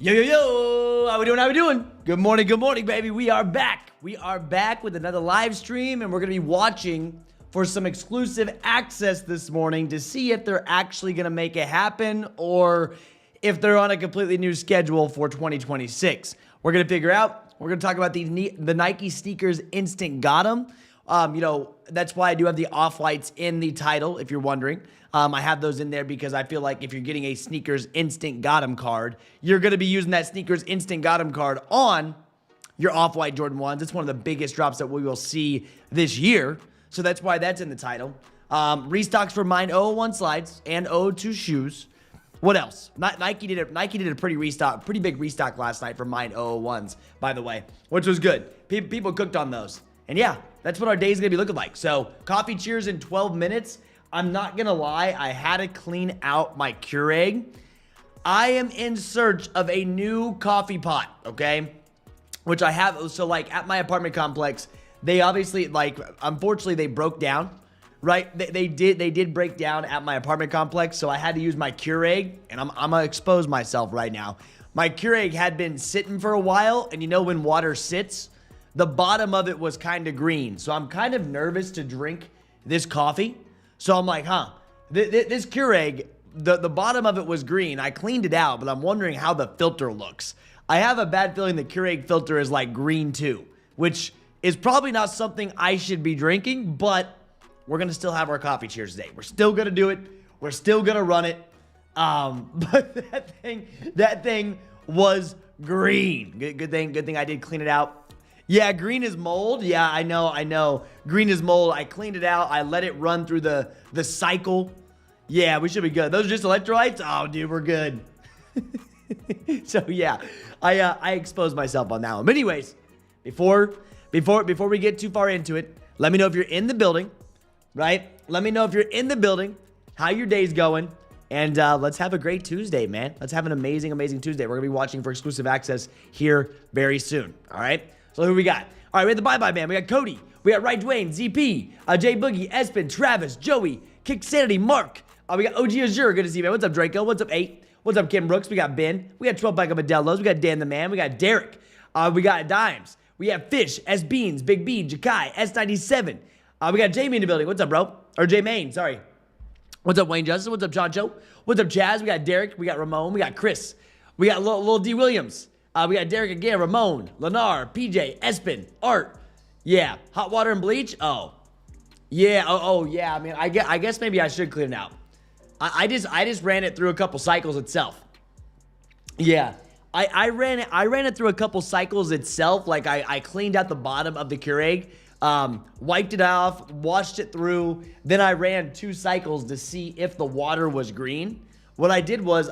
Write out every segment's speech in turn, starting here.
Yo, yo, yo, how we doing, Good morning, baby. We are back. We are back with another live stream, and we're going to be watching for some exclusive access this morning to see if they're actually going to make it happen or if they're on a completely new schedule for 2026. We're going to figure out. We're going to talk about the Nike sneakers Instant Gotem. That's why I do have the off-whites in the title, if you're wondering. I have those in there because I feel like if you're getting a Sneakers Instant Gotem card, you're going to be using that Sneakers Instant Gotem card on your off-white Jordan 1s. It's one of the biggest drops that we will see this year, so that's why that's in the title. Restocks for mine 001 slides and 002 shoes. What else? Nike did a pretty big restock last night for mine 001s, by the way, which was good. People cooked on those. And yeah, that's what our day is going to be looking like. So, coffee cheers in 12 minutes. I'm not going to lie, I had to clean out my Keurig. I am in search of a new coffee pot, okay? Which I have, so like at my apartment complex, they obviously, unfortunately they broke down, right? They did break down at my apartment complex, so I had to use my Keurig, and I'm going to expose myself right now. My Keurig had been sitting for a while, and you know when water sits, the bottom of it was kind of green. So I'm kind of nervous to drink this coffee. So I'm like, this Keurig, the bottom of it was green. I cleaned it out, but I'm wondering how the filter looks. I have a bad feeling the Keurig filter is like green too, which is probably not something I should be drinking, but we're going to still have our coffee cheers today. We're still going to do it. We're still going to run it. But that thing was green. Good thing I did clean it out. Yeah, green is mold. Yeah, I know. Green is mold. I cleaned it out. I let it run through the cycle. Yeah, we should be good. Those are just electrolytes? Oh, dude, we're good. So, yeah, I exposed myself on that one. But anyways, before we get too far into it, let me know if you're in the building, right? Let me know if you're in the building, how your day's going. And let's have a great Tuesday, man. Let's have an amazing, amazing Tuesday. We're going to be watching for exclusive access here very soon, all right? So who we got? All right, we have the Bye-Bye Band. We got Kckd. We got Right Dwayne, ZP, Jay Boogie, Espen, Travis, Joey, Kckd, Mark. We got OG Azure. Good to see you, man. What's up, Draco? What's up, 8? What's up, Kim Brooks? We got Ben. We got 12 Pack of Modelo's. We got Dan the Man. We got Derek. We got Dimes. We have Fish, S Beans, Big B, Jakai, S97. We got Jamie in the building. What's up, bro? Or J Main, sorry. What's up, Wayne Justice? What's up, Chancho? What's up, Chaz? We got Derek. We got Ramon. We got Chris. We got Lil D Williams. We got Derek again, Ramon, Lenar, PJ, Espen, Art. Yeah, hot water and bleach. Oh, yeah. Oh, yeah. I mean, I guess maybe I should clean it out. I just ran it through a couple cycles itself. Yeah, I ran it through a couple cycles itself. Like I cleaned out the bottom of the Keurig, wiped it off, washed it through. Then I ran 2 cycles to see if the water was green. What I did was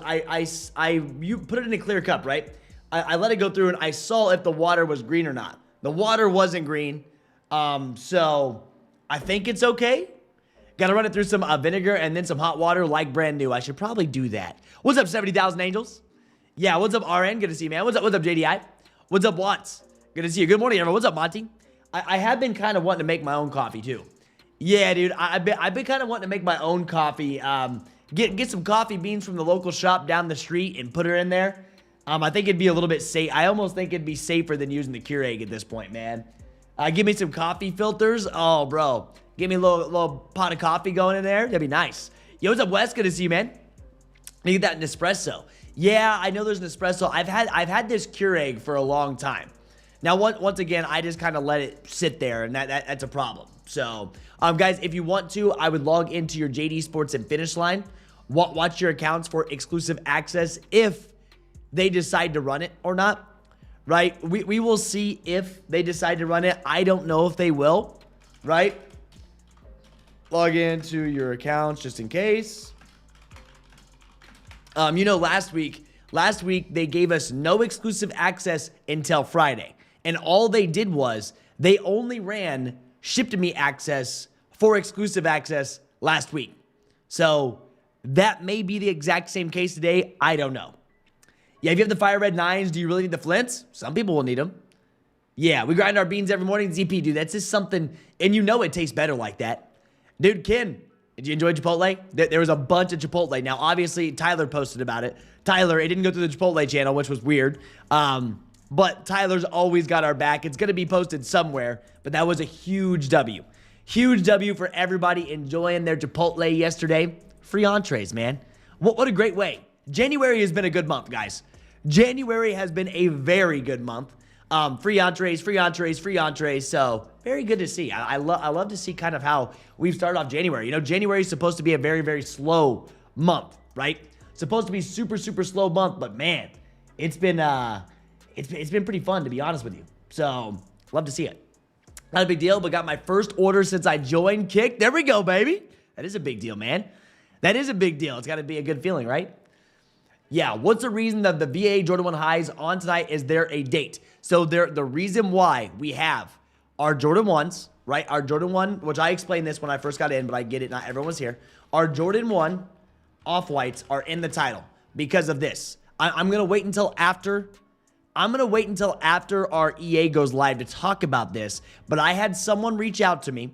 you put it in a clear cup, right? I let it go through and I saw if the water was green or not. The water wasn't green, so I think it's okay. Got to run it through some vinegar and then some hot water like brand new. I should probably do that. What's up, 70,000 Angels? Yeah, what's up, RN? Good to see you, man. What's up, JDI? What's up, Watts? Good to see you. Good morning, everyone. What's up, Monty? I have been kind of wanting to make my own coffee, too. Yeah, dude, I've been kind of wanting to make my own coffee. Get some coffee beans from the local shop down the street and put her in there. I think it'd be a little bit safe. I almost think it'd be safer than using the Keurig at this point, man. Give me some coffee filters. Oh, bro. Give me a little pot of coffee going in there. That'd be nice. Yo, what's up, Wes? Good to see you, man. You get that Nespresso. Yeah, I know there's an espresso. I've had this Keurig for a long time. Now, once again, I just kind of let it sit there, and that's a problem. So, guys, if you want to, I would log into your JD Sports and Finish Line. Watch your accounts for exclusive access if they decide to run it or not, right? We will see if they decide to run it. I don't know if they will, right? Log into your accounts just in case. Last week they gave us no exclusive access until Friday. And all they did was they only ran Ship to Me access for exclusive access last week. So that may be the exact same case today. I don't know. Yeah, if you have the Fire Red 9s, do you really need the Flints? Some people will need them. Yeah, we grind our beans every morning. ZP, dude, that's just something, and you know it tastes better like that. Dude, Ken, Did you enjoy Chipotle? There was a bunch of Chipotle. Now, obviously, Tyler posted about it. Tyler, it didn't go through the Chipotle channel, which was weird. But Tyler's always got our back. It's going to be posted somewhere, but that was a huge W. Huge W for everybody enjoying their Chipotle yesterday. Free entrees, man. What a great way. January has been a good month, guys. January has been a very good month. Free entrees, free entrees, free entrees. So very good to see. I love to see kind of how we've started off January. You know, January is supposed to be a very, very slow month, right? Supposed to be super, super slow month, but man, it's been pretty fun, to be honest with you. So love to see it. Not a big deal, but got my first order since I joined Kckd. There we go, baby. That is a big deal, man. That is a big deal. It's got to be a good feeling, right? Yeah, what's the reason that the VA Jordan 1 highs on tonight? Is there a date? So the reason why we have our Jordan 1s, right? Our Jordan 1, which I explained this when I first got in, but I get it. Not everyone was here. Our Jordan 1 off-whites are in the title because of this. I'm going to wait until after... I'm going to wait until after our EA goes live to talk about this, but I had someone reach out to me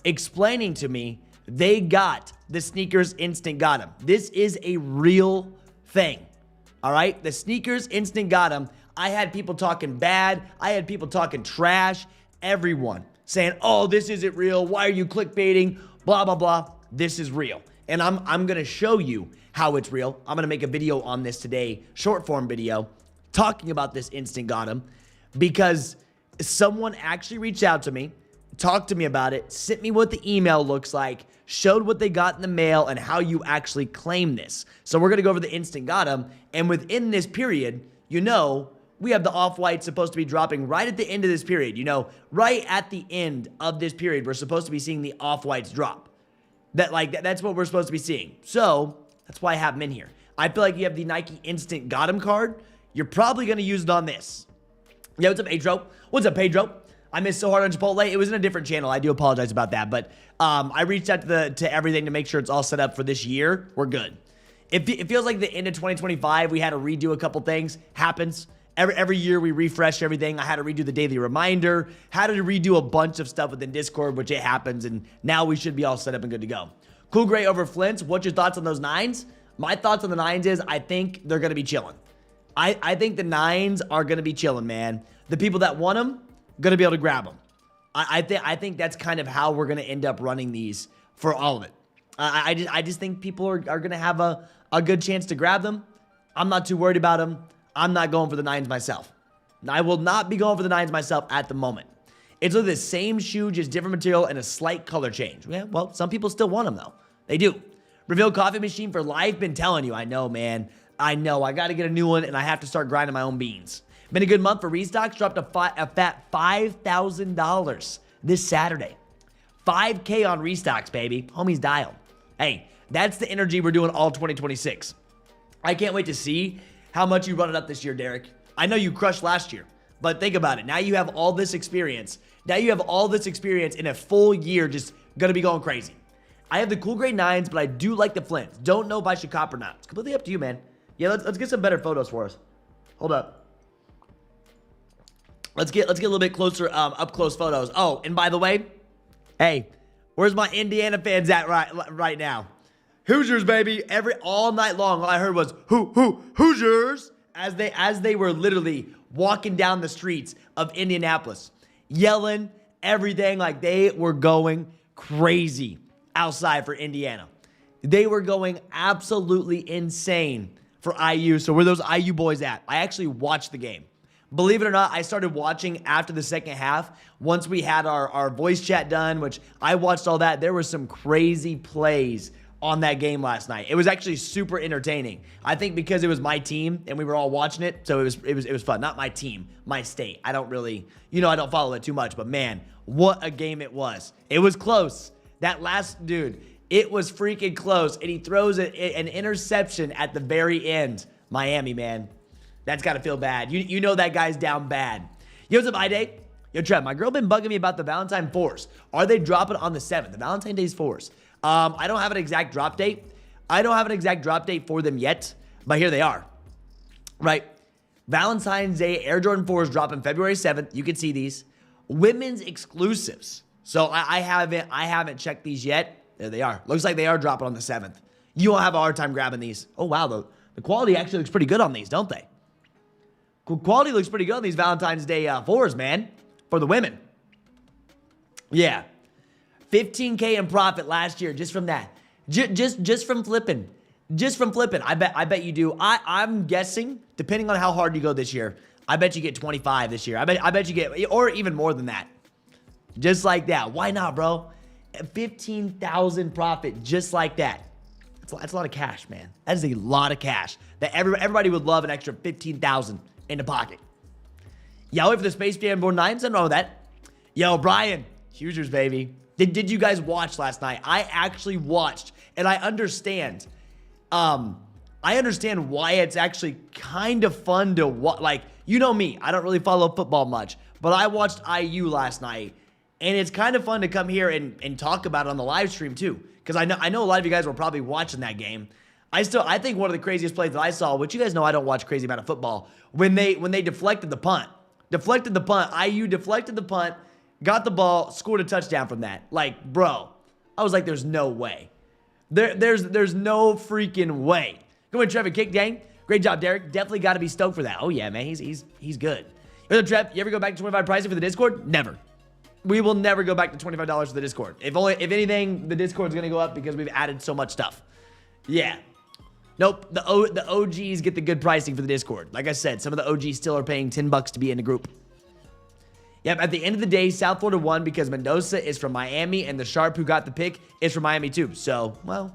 explaining to me they got the SNKRS Instant Gotem. This is a real thing, all right? The SNKRS Instant Gotem, I had people talking bad. I had people talking trash. Everyone saying, oh, this isn't real. Why are you clickbaiting? Blah, blah, blah. This is real. And I'm going to show you how it's real. I'm going to make a video on this today, short form video, talking about this Instant Gotem because someone actually reached out to me, talked to me about it, sent me what the email looks like, showed what they got in the mail, and how you actually claim this. So we're going to go over the Instant Gotem, and within this period, you know, we have the off-white supposed to be dropping right at the end of this period. You know, right at the end of this period, we're supposed to be seeing the off-whites drop. That's what we're supposed to be seeing. So that's why I have them in here. I feel like you have the Nike Instant Gotem card. You're probably going to use it on this. Yeah, what's up, Pedro? What's up, Pedro? I missed so hard on Chipotle. It was in a different channel. I do apologize about that. But I reached out to everything to make sure it's all set up for this year. We're good. It feels like the end of 2025, we had to redo a couple things. Happens. Every year we refresh everything. I had to redo the daily reminder. Had to redo a bunch of stuff within Discord, which it happens. And now we should be all set up and good to go. Cool Gray over Flints. What's your thoughts on those 9s? My thoughts on the 9s is I think they're going to be chilling. I think the 9s are going to be chilling, man. The people that want them, going to be able to grab them. I think that's kind of how we're going to end up running these for all of it. I just think people are going to have a good chance to grab them. I'm not too worried about them. I'm not going for the 9s myself. I will not be going for the 9s myself at the moment. It's the same shoe, just different material and a slight color change. Yeah, well, some people still want them, though. They do. Reveal coffee machine for life. Been telling you. I know, man. I know. I got to get a new one, and I have to start grinding my own beans. Been a good month for Restocks. Dropped a fat $5,000 this Saturday. 5K on Restocks, baby. Homies dialed. Hey, that's the energy we're doing all 2026. I can't wait to see how much you run it up this year, Derek. I know you crushed last year, but think about it. Now you have all this experience. Now you have all this experience in a full year, just going to be going crazy. I have the cool gray 9s, but I do like the Flints. Don't know if I should cop or not. It's completely up to you, man. Yeah, let's get some better photos for us. Hold up. Let's get a little bit closer, up close photos. Oh, and by the way, hey, where's my Indiana fans at right now? Hoosiers, baby. All night long, all I heard was Hoosiers as they were literally walking down the streets of Indianapolis, yelling everything, like they were going crazy outside for Indiana. They were going absolutely insane for IU. So where those IU boys at? I actually watched the game. Believe it or not, I started watching after the second half. Once we had our voice chat done, which I watched all that, there were some crazy plays on that game last night. It was actually super entertaining. I think because it was my team and we were all watching it, so it was fun. Not my team, my state. I don't really, I don't follow it too much, but man, what a game it was. It was close. That last dude, it was freaking close, and he throws an interception at the very end. Miami, man. That's got to feel bad. You know that guy's down bad. Yo, what's up, iDay? Yo, Trev, my girl been bugging me about the Valentine 4s. Are they dropping on the 7th? The Valentine Day's 4s. I don't have an exact drop date. I don't have an exact drop date for them yet, but here they are. Right? Valentine's Day Air Jordan 4s dropping February 7th. You can see these. Women's exclusives. So I haven't checked these yet. there they are. Looks like they are dropping on the 7th. You won't have a hard time grabbing these. Oh, wow. The quality actually looks pretty good on these, don't they? Quality looks pretty good on these Valentine's Day 4s, man, for the women. Yeah. 15K in profit last year just from that. Just from flipping. Just from flipping. I bet you do. I'm guessing, depending on how hard you go this year, I bet you get 25 this year. I bet you get, or even more than that. Just like that. Why not, bro? 15,000 profit just like that. That's a lot of cash, man. That is a lot of cash. That everybody would love an extra 15,000 in the pocket. Yeah, I'll wait for the Space Jam Born 9s. Nothing wrong with that. Yo, Brian. Hugers, baby. Did you guys watch last night? I actually watched, and I understand. I understand why it's actually kind of fun to watch. Like, you know me. I don't really follow football much. But I watched IU last night. And it's kind of fun to come here and talk about it on the live stream, too. Because I know a lot of you guys were probably watching that game. I think one of the craziest plays that I saw, which you guys know I don't watch crazy amount of football, when they deflected the punt. Deflected the punt. IU deflected the punt, got the ball, scored a touchdown from that. Like, bro, I was like, there's no way. There's no freaking way. Go ahead, Trevor. Kckd. Great job, Derek. Definitely got to be stoked for that. Oh, yeah, man. He's good. Trev, you ever go back to 25 pricing for the Discord? Never. We will never go back to $25 for the Discord. If anything, the Discord's going to go up because we've added so much stuff. Yeah. Nope. The OGs get the good pricing for the Discord. Like I said, some of the OGs still are paying $10 to be in the group. Yep, at the end of the day, South Florida won because Mendoza is from Miami, and the Sharp who got the pick is from Miami too. So, well,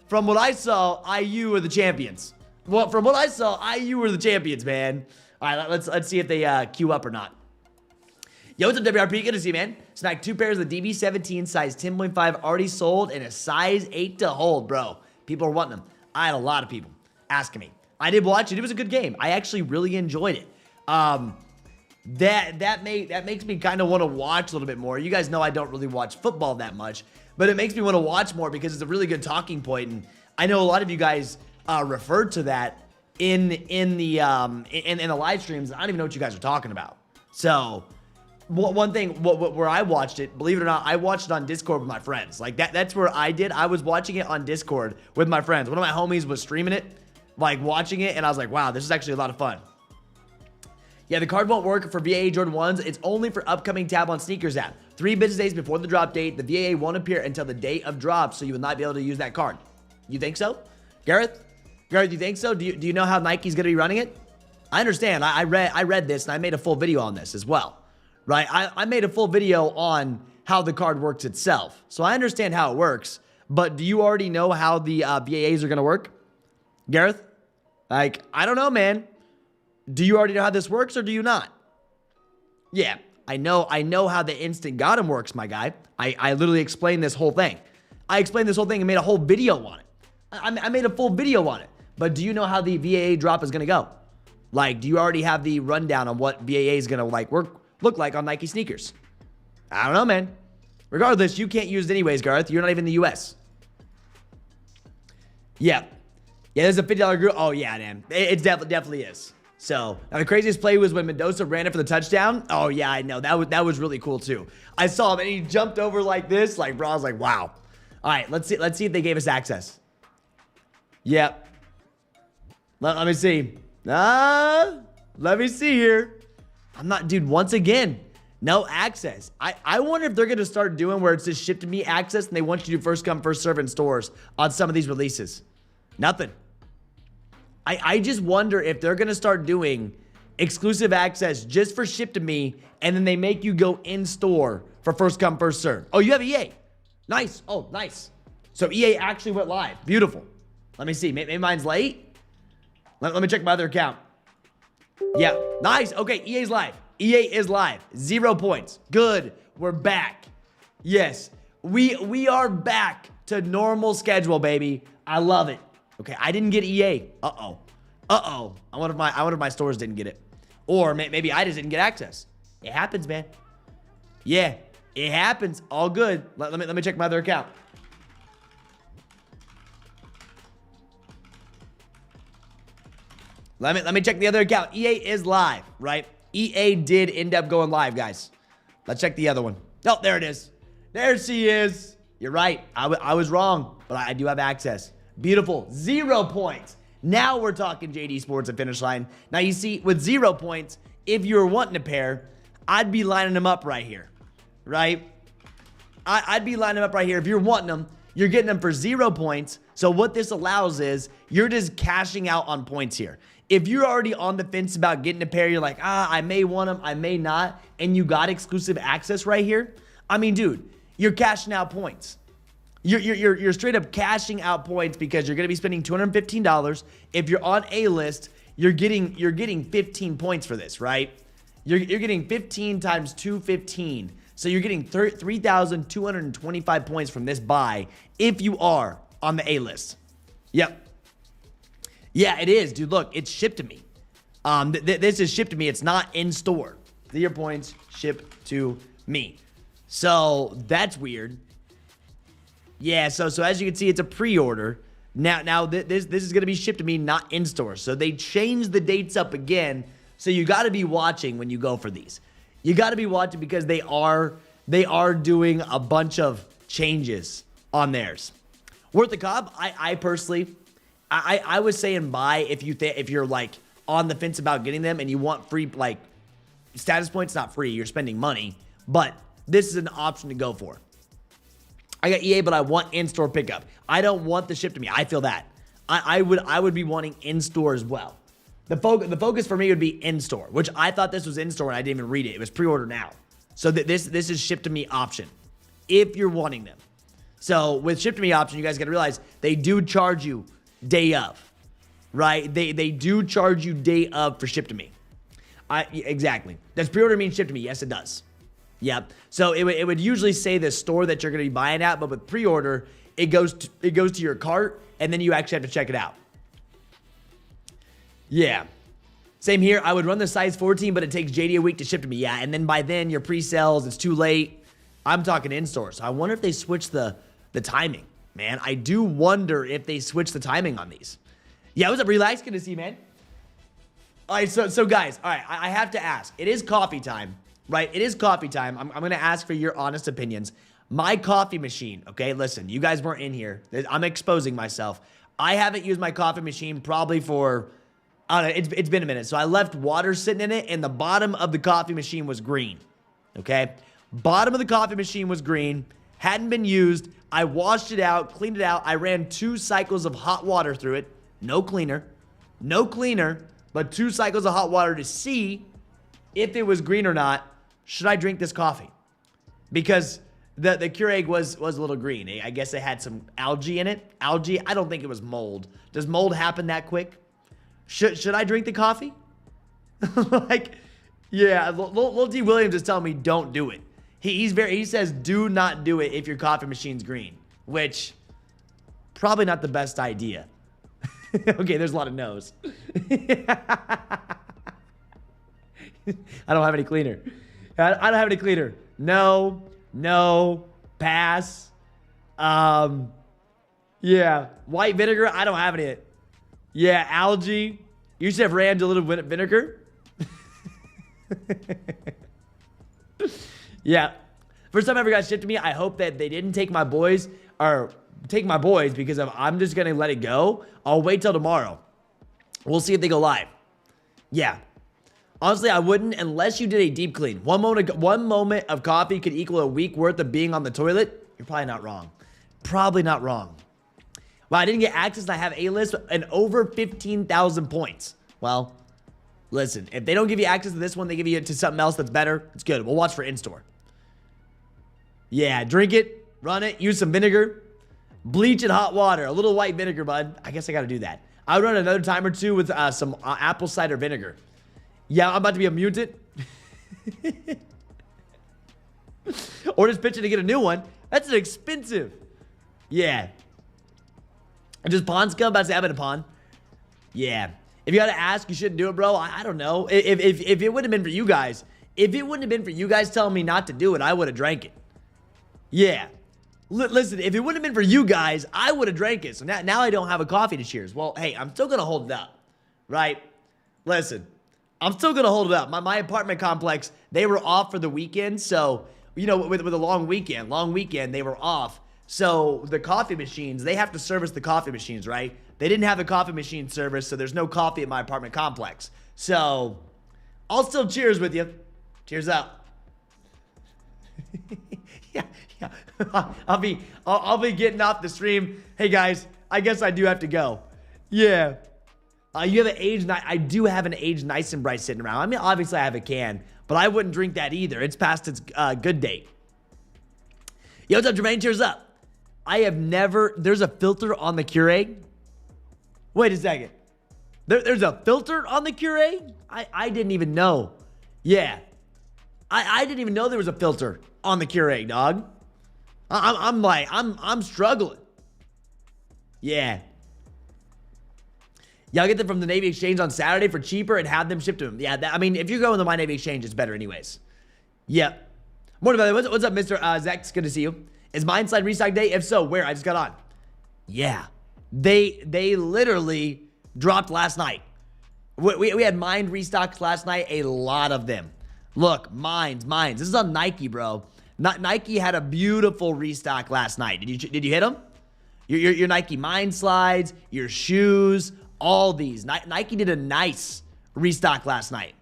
from what I saw, IU are the champions. Well, from what I saw, IU are the champions, man. All right, let's see if they queue up or not. Yo, what's up, WRP? Good to see you, man. Snagged 2 pairs of the DB17 size 10.5 already sold and a size 8 to hold, bro. People are wanting them. I had a lot of people asking me. I did watch it. It was a good game. I actually really enjoyed it. That makes me kind of want to watch a little bit more. You guys know I don't really watch football that much, but it makes me want to watch more because it's a really good talking point, and I know a lot of you guys referred to that in the live streams. I don't even know what you guys are talking about. So one thing where I watched it, believe it or not, I watched it on Discord with my friends. Like that's where I did. I was watching it on Discord with my friends. One of my homies was streaming it, like watching it, and I was like, wow, this is actually a lot of fun. Yeah, the card won't work for VAA Jordan 1s. It's only for upcoming tab on Sneakers app. 3 business days before the drop date, the VAA won't appear until the day of drop, so you will not be able to use that card. You think so? Gareth, you think so? Do you know how Nike's going to be running it? I understand. I read this, and I made a full video on this as well. Right? I made a full video on how the card works itself. So I understand how it works, but do you already know how the VAAs are going to work? Gareth? Like, I don't know, man. Do you already know how this works or do you not? Yeah, I know how the instant Gotem works, my guy. I literally explained this whole thing. I explained this whole thing and made a whole video on it. I made a full video on it. But do you know how the VAA drop is going to go? Like, do you already have the rundown on what VAA is going to look like on Nike sneakers? I don't know, man. Regardless, you can't use it anyways, Garth. You're not even in the US. Yeah. Yeah, there's a $50 group. Oh, yeah, man. It definitely is. So, now the craziest play was when Mendoza ran it for the touchdown. Oh, yeah, I know. That was really cool, too. I saw him, and he jumped over like this. Like, bro, I was like, wow. All right, let's see if they gave us access. Yep. Let me see. Let me see here. Dude, once again, no access. I wonder if they're going to start doing where it's just ship to me access and they want you to do first come, first serve in stores on some of these releases. Nothing. I just wonder if they're going to start doing exclusive access just for ship to me and then they make you go in store for first come, first serve. Oh, you have EA. Nice. Oh, nice. So EA actually went live. Beautiful. Let me see. Maybe mine's late. Let me check my other account. Yeah, nice. Okay, EA's live. EA is live. 0 points. Good. We're back. Yes, we are back to normal schedule, baby. I love it. Okay, I didn't get EA. Uh-oh. I wonder if my stores didn't get it. Or maybe I just didn't get access. It happens, man. Yeah, it happens. All good. Let me check my other account. Let me check the other account. EA is live, right? EA did end up going live, guys. Let's check the other one. Oh, there it is. There she is. You're right. I was wrong, but I do have access. Beautiful. 0 points. Now we're talking JD Sports at Finish Line. Now you see, with 0 points, if you were wanting a pair, I'd be lining them up right here, right? I'd be lining them up right here. If you're wanting them, you're getting them for 0 points. So what this allows is you're just cashing out on points here. If you're already on the fence about getting a pair, you're like, I may want them, I may not, and you got exclusive access right here. I mean, dude, you're cashing out points. You're straight up cashing out points because you're going to be spending $215. If you're on A list, you're getting 15 points for this, right? You're getting 15 times 215. So you're getting 3,225 points from this buy if you are on the A list. Yep. Yeah, it is, dude. Look, it's shipped to me. This is shipped to me. It's not in store. 0 points shipped to me. So that's weird. Yeah, so as you can see, it's a pre-order. Now this is going to be shipped to me, not in store. So they changed the dates up again. So you got to be watching when you go for these. You got to be watching because they are doing a bunch of changes on theirs. Worth the cob? I personally, I was saying buy if you're like on the fence about getting them and you want free, like, status points. Not free, you're spending money, but this is an option to go for. I got EA, but I want in-store pickup. I don't want the ship to me. I feel that. I would be wanting in-store as well. The focus for me would be in-store, which I thought this was in-store and I didn't even read it. It was pre-order now. So this is ship to me option if you're wanting them. So with ship to me option, you guys got to realize they do charge you day of, right? They do charge you day of for ship to me. Exactly. Does pre-order mean ship to me? Yes, it does. Yep. So it would usually say the store that you're going to be buying at, but with pre-order, it goes to your cart, and then you actually have to check it out. Yeah. Same here. I would run the size 14, but it takes JD a week to ship to me. Yeah, and then by then, your pre-sales, it's too late. I'm talking in-store. So I wonder if they switch the timing, man. I do wonder if they switch the timing on these. Yeah, what's up, Relax? Good to see you, man. All right, so guys, all right, I have to ask. It is coffee time. Right, it is coffee time. I'm going to ask for your honest opinions. My coffee machine, okay, listen, you guys weren't in here. I'm exposing myself. I haven't used my coffee machine probably for, I don't know, it's been a minute. So I left water sitting in it, and the bottom of the coffee machine was green, okay? Bottom of the coffee machine was green, hadn't been used. I washed it out, cleaned it out. I ran 2 cycles of hot water through it. No cleaner, but 2 cycles of hot water to see if it was green or not. Should I drink this coffee? Because the Keurig was a little green. I guess it had some algae in it. Algae, I don't think it was mold. Does mold happen that quick? Should I drink the coffee? Like, yeah, Lil D Williams is telling me don't do it. He says do not do it if your coffee machine's green, which probably not the best idea. Okay, there's a lot of no's. I don't have any cleaner. I don't have any cleaner. No, pass. Yeah, white vinegar. I don't have any. Yeah, algae. You should have ran diluted vinegar. Yeah. First time I ever got shipped to me, I hope that they didn't take my boys because if I'm just going to let it go, I'll wait till tomorrow. We'll see if they go live. Yeah. Honestly, I wouldn't unless you did a deep clean. One moment of coffee could equal a week worth of being on the toilet. You're probably not wrong. Probably not wrong. Well, I didn't get access and I have A-list and over 15,000 points. Well, listen, if they don't give you access to this one, they give you to something else that's better. It's good. We'll watch for in-store. Yeah, drink it, run it, use some vinegar, bleach and hot water, a little white vinegar, bud. I guess I got to do that. I would run another time or two with some apple cider vinegar. Yeah, I'm about to be a mutant. Or just pitching to get a new one. That's expensive. Yeah. Just pawn scum, about to say I'm in a pawn. Yeah. If you got to ask, you shouldn't do it, bro. I don't know. If it wouldn't have been for you guys, telling me not to do it, I would have drank it. Yeah. Listen, if it wouldn't have been for you guys, I would have drank it. So now I don't have a coffee to cheers. Well, hey, I'm still going to hold it up, right? Listen, I'm still going to hold it up. My apartment complex, they were off for the weekend. So, you know, with a long weekend, they were off. So the coffee machines, they have to service the coffee machines, right? They didn't have the coffee machine service, so there's no coffee at my apartment complex. So I'll still cheers with you. Cheers up. yeah. I'll be getting off the stream. Hey guys, I guess I do have to go. Yeah. You have an aged nice. I do have an aged nice and bright sitting around. I mean, obviously I have a can, but I wouldn't drink that either. It's past its good date. Yo, what's up, Jermaine? Cheers up. I have never. There's a filter on the Kckd. Wait a second. There's a filter on the Kckd? I didn't even know. Yeah. I didn't even know there was a filter on the Kckd, dog. I'm struggling. Yeah. Y'all get them from the Navy Exchange on Saturday for cheaper and have them shipped to them. Yeah, I mean, if you're going to my Navy Exchange, it's better anyways. Yep. Morning, brother. What's up, Mr. Zach? Good to see you. Is mine slide restock day? If so, where? I just got on. Yeah. They literally dropped last night. We had mine restocks last night, a lot of them. Look, mines. This is on Nike, bro. Nike had a beautiful restock last night. Did you hit them? Your Nike mine slides, your shoes, all these. Nike did a nice restock last night.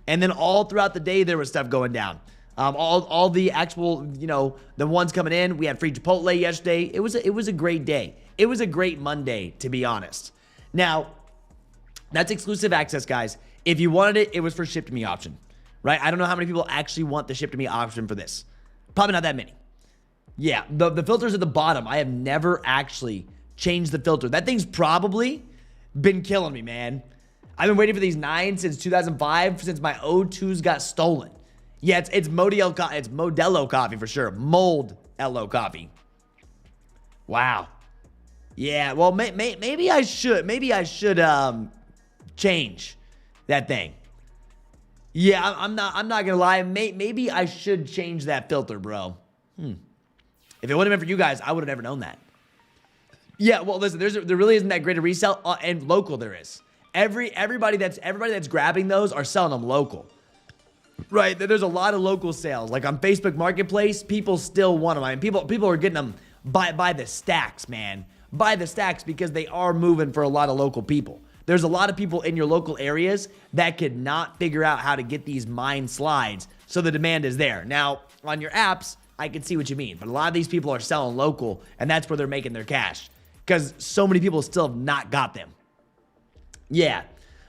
And then all throughout the day, there was stuff going down. All the actual, the ones coming in. We had free Chipotle yesterday. It was a great day. It was a great Monday, to be honest. Now, that's exclusive access, guys. If you wanted it, it was for ship to me option, right? I don't know how many people actually want the ship to me option for this. Probably not that many. Yeah, the filter's at the bottom. I have never actually changed the filter. That thing's probably been killing me, man. I've been waiting for these 9s since 2005, since my O2s got stolen. Yeah, it's Modelo coffee for sure. Mold-Lo coffee. Wow. Yeah, well, maybe I should. Maybe I should change that thing. Yeah, I'm not gonna lie. Maybe I should change that filter, bro. If it wouldn't have been for you guys, I would have never known that. Yeah, well, listen, there really isn't that great a resell, and local there is. Everybody that's grabbing those are selling them local. Right, there's a lot of local sales. Like on Facebook Marketplace, people still want them. I mean, people are getting them by the stacks, man. By the stacks, because they are moving for a lot of local people. There's a lot of people in your local areas that could not figure out how to get these mine slides, so the demand is there. Now, on your apps, I can see what you mean, but a lot of these people are selling local, and that's where they're making their cash, because so many people still have not got them. Yeah,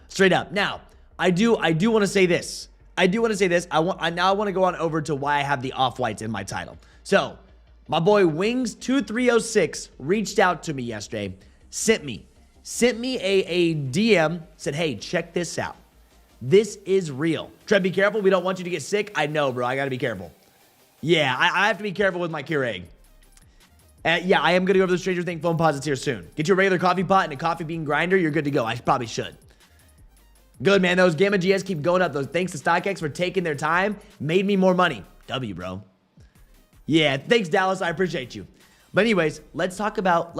straight up. Now, I do want to say this. I now want to go on over to why I have the off-whites in my title. So, my boy Wings2306 reached out to me yesterday, sent me a DM, said, hey, check this out. This is real. Trev, be careful. We don't want you to get sick. I know, bro. I got to be careful. Yeah, I have to be careful with my Keurig. Yeah, I am going to go over the Stranger Things foam posits here soon. Get your regular coffee pot and a coffee bean grinder. You're good to go. I probably should. Good, man. Those Gamma GS keep going up. Those thanks to StockX for taking their time. Made me more money. W, bro. Yeah, thanks, Dallas. I appreciate you. But anyways, let's talk about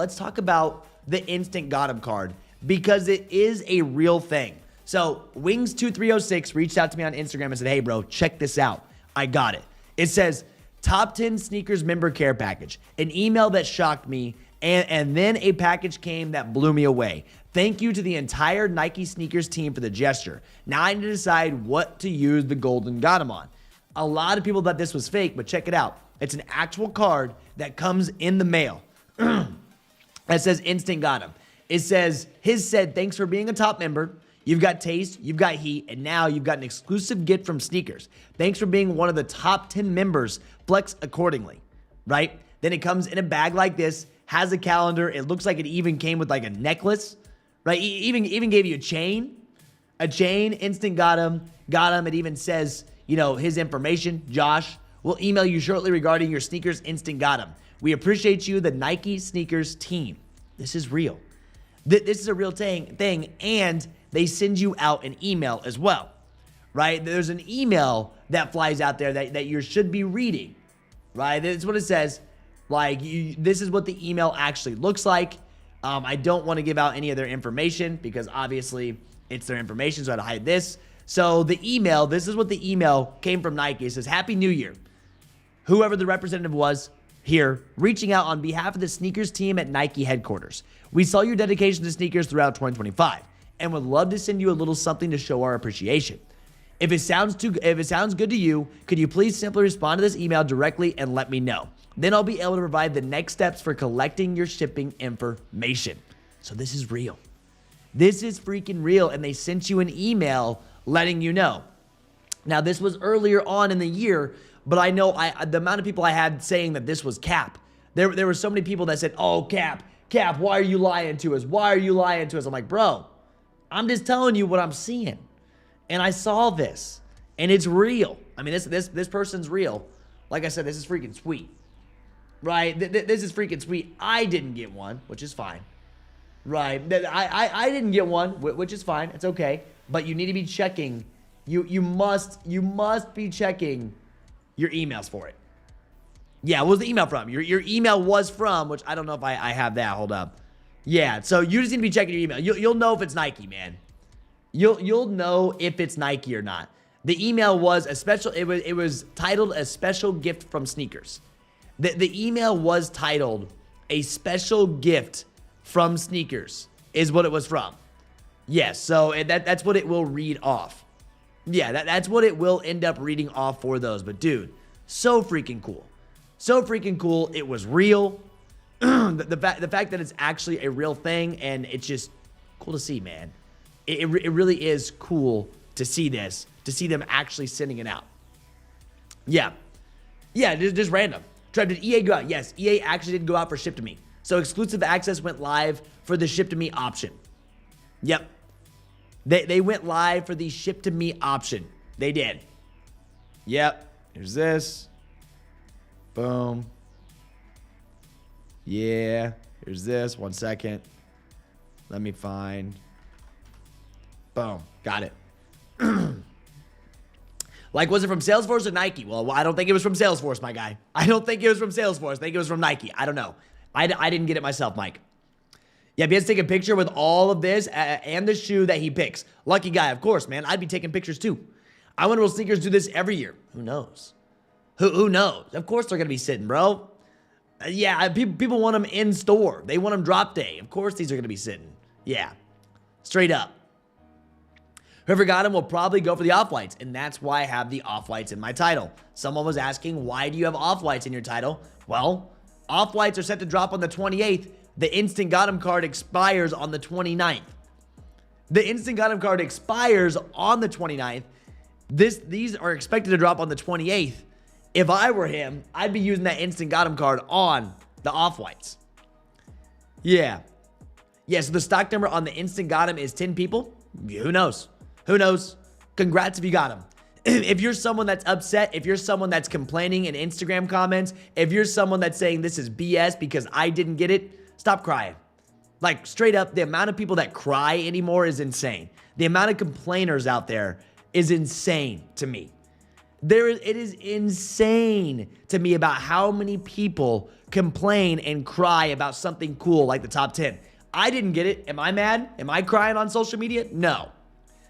the instant Gotem card, because it is a real thing. So Wings2306 reached out to me on Instagram and said, hey, bro, check this out. I got it. It says, top 10 sneakers member care package. An email that shocked me, and then a package came that blew me away. Thank you to the entire Nike sneakers team for the gesture. Now I need to decide what to use the golden Gotem on. A lot of people thought this was fake, but check it out. It's an actual card that comes in the mail. That says Instant Gotem. It says, his said, thanks for being a top member. You've got taste, you've got heat, and now you've got an exclusive gift from Sneakers. Thanks for being one of the top 10 members. Flex accordingly, right? Then it comes in a bag like this, has a calendar. It looks like it even came with like a necklace, right? Even gave you a chain, Instant Gotem. It even says, his information, Josh. We'll email you shortly regarding your Sneakers Instant Gotem. We appreciate you, the Nike Sneakers team. This is real. This is a real thing, and they send you out an email as well, right? There's an email that flies out there that you should be reading, right? That's what it says. This is what the email actually looks like. I don't want to give out any of their information because obviously it's their information, so I had to hide this. So the email, this is what the email came from Nike. It says, Happy New Year. Whoever the representative was, Here, reaching out on behalf of the sneakers team at Nike headquarters. We saw your dedication to sneakers throughout 2025 and would love to send you a little something to show our appreciation. If it sounds good to you, could you please simply respond to this email directly and let me know? Then I'll be able to provide the next steps for collecting your shipping information. So this is real. This is freaking real, and they sent you an email letting you know. Now, this was earlier on in the year, but I know the amount of people I had saying that this was cap. There were so many people that said, oh, Cap, why are you lying to us? Why are you lying to us? I'm like, bro, I'm just telling you what I'm seeing. And I saw this, and it's real. I mean, this person's real. Like I said, this is freaking sweet, right? This is freaking sweet. I didn't get one, which is fine, right? I didn't get one, which is fine. It's okay. But you need to be checking. You must be checking your emails for it. Yeah, what was the email from? Your email was from, which I don't know if I have that. Hold up. Yeah, so you just need to be checking your email. You'll know if it's Nike, man. You'll know if it's Nike or not. The email was a special. It was titled a special gift from sneakers. The email was titled a special gift from sneakers is what it was from. Yes, so that's what it will read off. Yeah, that's what it will end up reading off for those. But dude, so freaking cool. So freaking cool. It was real. the fact that it's actually a real thing, and it's just cool to see, man. It really is cool to see this, to see them actually sending it out. Yeah, just random. Trev, did EA go out? Yes, EA actually did go out for ship to me. So exclusive access went live for the ship to me option. Yep. They went live for the ship to me option. They did. Yep. Here's this. Boom. Yeah. Here's this. 1 second. Let me find. Boom. Got it. Like, was it from Salesforce or Nike? Well, I don't think it was from Salesforce, my guy. I don't think it was from Salesforce. I think it was from Nike. I don't know. I didn't get it myself, Mike. Yeah, he has to take a picture with all of this and the shoe that he picks. Lucky guy, of course, man. I'd be taking pictures too. I wonder will sneakers do this every year? Who knows? Who knows? Of course they're going to be sitting, bro. Yeah, people want them in store. They want them drop day. Of course these are going to be sitting. Yeah, straight up. Whoever got them will probably go for the off-whites, and that's why I have the off-whites in my title. Someone was asking, why do you have off-whites in your title? Well, off-whites are set to drop on the 28th. The Instant Gotem card expires on the 29th. The Instant Gotem card expires on the 29th. These are expected to drop on the 28th. If I were him, I'd be using that Instant Gotem card on the off-whites. Yeah. Yeah, so the stock number on the Instant Gotem is 10 people. Who knows? Who knows? Congrats if you got them. If you're someone that's upset, if you're someone that's complaining in Instagram comments, if you're someone that's saying this is BS because I didn't get it, stop crying. Like, straight up, the amount of people that cry anymore is insane. The amount of complainers out there is insane to me. It is insane to me about how many people complain and cry about something cool like the top 10. I didn't get it. Am I mad? Am I crying on social media? No.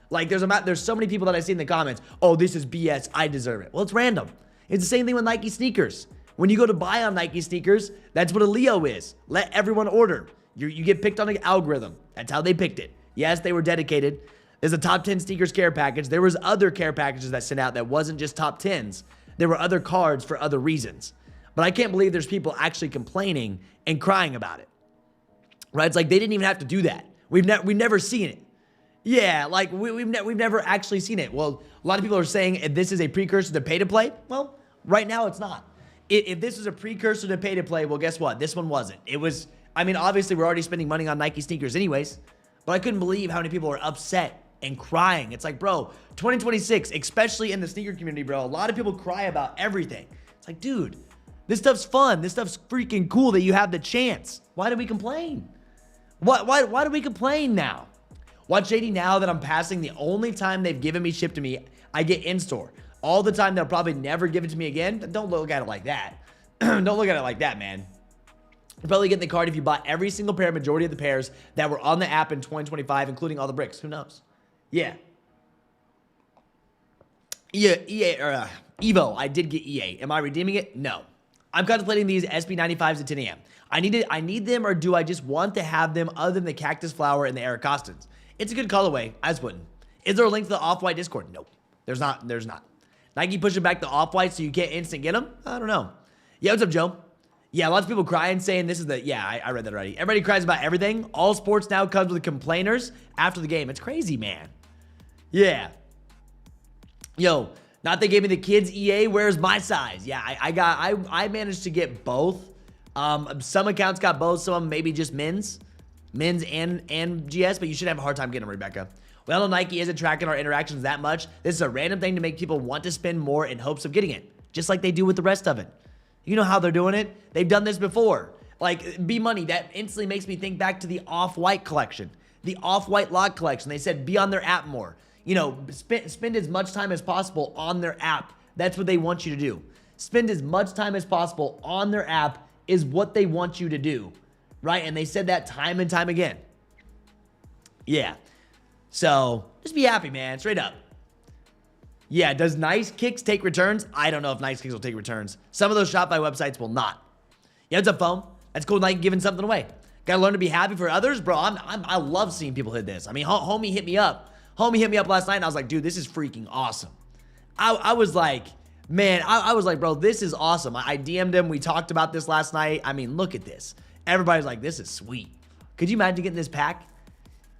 Like, there's so many people that I see in the comments, oh, this is BS, I deserve it. Well, it's random. It's the same thing with Nike sneakers. When you go to buy on Nike sneakers, that's what a Leo is. Let everyone order. You get picked on an algorithm. That's how they picked it. Yes, they were dedicated. There's a top 10 sneakers care package. There was other care packages that sent out that wasn't just top 10s. There were other cards for other reasons. But I can't believe there's people actually complaining and crying about it. Right? It's like they didn't even have to do that. We've never seen it. Yeah, like we've never actually seen it. Well, a lot of people are saying if this is a precursor to pay to play. Well, right now it's not. If this is a precursor to pay to play, well, guess what? This one wasn't. It was, I mean, obviously we're already spending money on Nike sneakers anyways, but I couldn't believe how many people are upset and crying. It's like, bro, 2026, especially in the sneaker community, bro, a lot of people cry about everything. It's like, dude, this stuff's fun. This stuff's freaking cool that you have the chance. Why do we complain? Why do we complain now? Watch JD now that I'm passing. The only time they've given me ship to me, I get in-store. All the time they'll probably never give it to me again. Don't look at it like that. Don't look at it like that, man. You're probably getting the card if you bought every single pair, majority of the pairs that were on the app in 2025, including all the bricks. Who knows? Yeah. Yeah, EA, or Evo, I did get EA. Am I redeeming it? No. I'm contemplating these SB95s at 10 a.m. I need them, or do I just want to have them other than the Cactus Flower and the Eric Costins? It's a good colorway. I just wouldn't. Is there a link to the Off-White Discord? Nope. There's not. There's not. Nike pushing back the Off-White so you can't instant get them? I don't know. Yeah, what's up, Joe? Yeah, lots of people crying saying this is the... Yeah, I read that already. Everybody cries about everything. All sports now comes with complainers after the game. It's crazy, man. Yeah. Yo, not they gave me the kids EA. Where's my size? Yeah, I managed to get both. Some accounts got both. Some of them maybe just men's and GS, but you should have a hard time getting them, Rebecca. We all know Nike isn't tracking our interactions that much. This is a random thing to make people want to spend more in hopes of getting it, just like they do with the rest of it. You know how they're doing it? They've done this before. Like B Money, that instantly makes me think back to the Off-White collection, the Off-White Lock collection. They said be on their app more. You know, spend as much time as possible on their app. That's what they want you to do. Spend as much time as possible on their app is what they want you to do, right? And they said that time and time again. Yeah. So just be happy, man. Straight up. Yeah, does Nice Kicks take returns? I don't know if Nice Kicks will take returns. Some of those Shopify websites will not. Yeah, what's up, phone? That's cool, Nike giving something away. Gotta learn to be happy for others, bro. I love seeing people hit this. I mean, homie hit me up. Homie hit me up last night, and I was like, dude, this is freaking awesome. I was like, man, I was like, bro, this is awesome. I DM'd him. We talked about this last night. I mean, look at this. Everybody's like, this is sweet. Could you imagine getting this pack?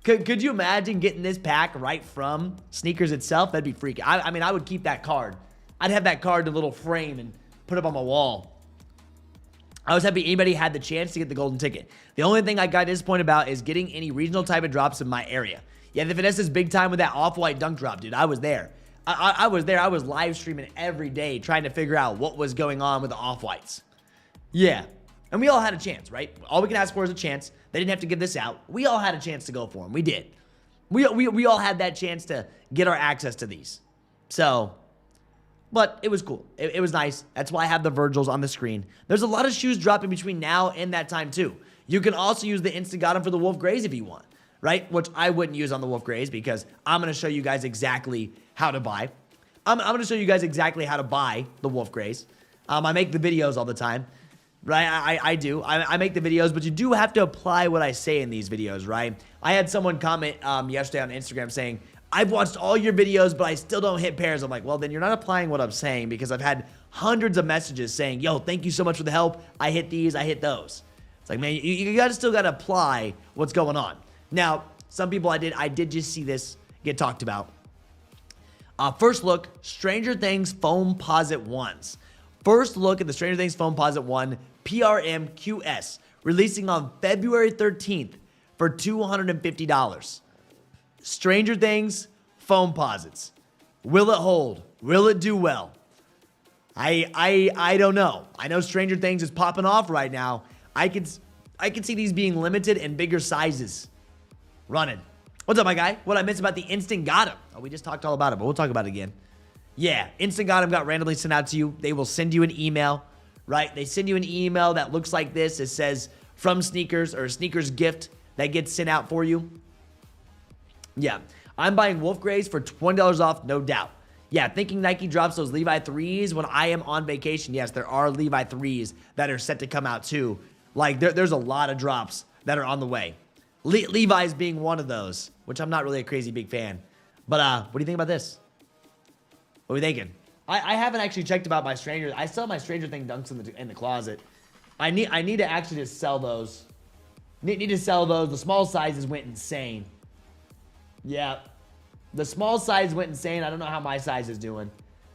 Could you imagine getting this pack right from Sneakers itself? That'd be freaky. I mean, I would keep that card. I'd have that card in a little frame and put it up on my wall. I was happy anybody had the chance to get the golden ticket. The only thing I got disappointed about is getting any regional type of drops in my area. Yeah, the Finesse's big time with that Off-White dunk drop, dude. I was there. I was there. I was live streaming every day trying to figure out what was going on with the Off-Whites. Yeah. And we all had a chance, right? All we can ask for is a chance. They didn't have to give this out. We all had a chance to go for them. We did. We all had that chance to get our access to these. So, but it was cool. It was nice. That's why I have the Virgils on the screen. There's a lot of shoes dropping between now and that time too. You can also use the Instant Gotem for the Wolf Grays if you want, right? Which I wouldn't use on the Wolf Grays because I'm going to show you guys exactly how to buy. I'm going to show you guys exactly how to buy the Wolf Grays. I make the videos all the time. Right, I do. I make the videos, but you do have to apply what I say in these videos, right? I had someone comment yesterday on Instagram saying, I've watched all your videos, but I still don't hit pairs. I'm like, well, then you're not applying what I'm saying because I've had hundreds of messages saying, yo, thank you so much for the help. I hit these, I hit those. It's like, man, you still got to apply what's going on. Now, some people I did just see this get talked about. First look, Stranger Things Foam Posit 1s. First look at the Stranger Things Foam Posit 1 PRMQS, releasing on February 13th for $250. Stranger Things Foam Posits. Will it hold? Will it do well? I don't know. I know Stranger Things is popping off right now. I could see these being limited and bigger sizes running. What's up, my guy? What I missed about the Instant Gotem? Oh, we just talked all about it, but we'll talk about it again. Yeah, Instant Gotem got randomly sent out to you. They will send you an email, right? They send you an email that looks like this. It says from Sneakers or Sneakers gift that gets sent out for you. Yeah, I'm buying Wolf Grays for $20 off, no doubt. Yeah, thinking Nike drops those Levi 3s when I am on vacation. Yes, there are Levi 3s that are set to come out too. Like, there's a lot of drops that are on the way. Levi's being one of those, which I'm not really a crazy big fan. But what do you think about this? What are we thinking? I haven't actually checked about my Stranger. I still have my Stranger Thing dunks in the closet. I need to actually just sell those. Need to sell those. The small sizes went insane. Yeah, the small size went insane. I don't know how my size is doing.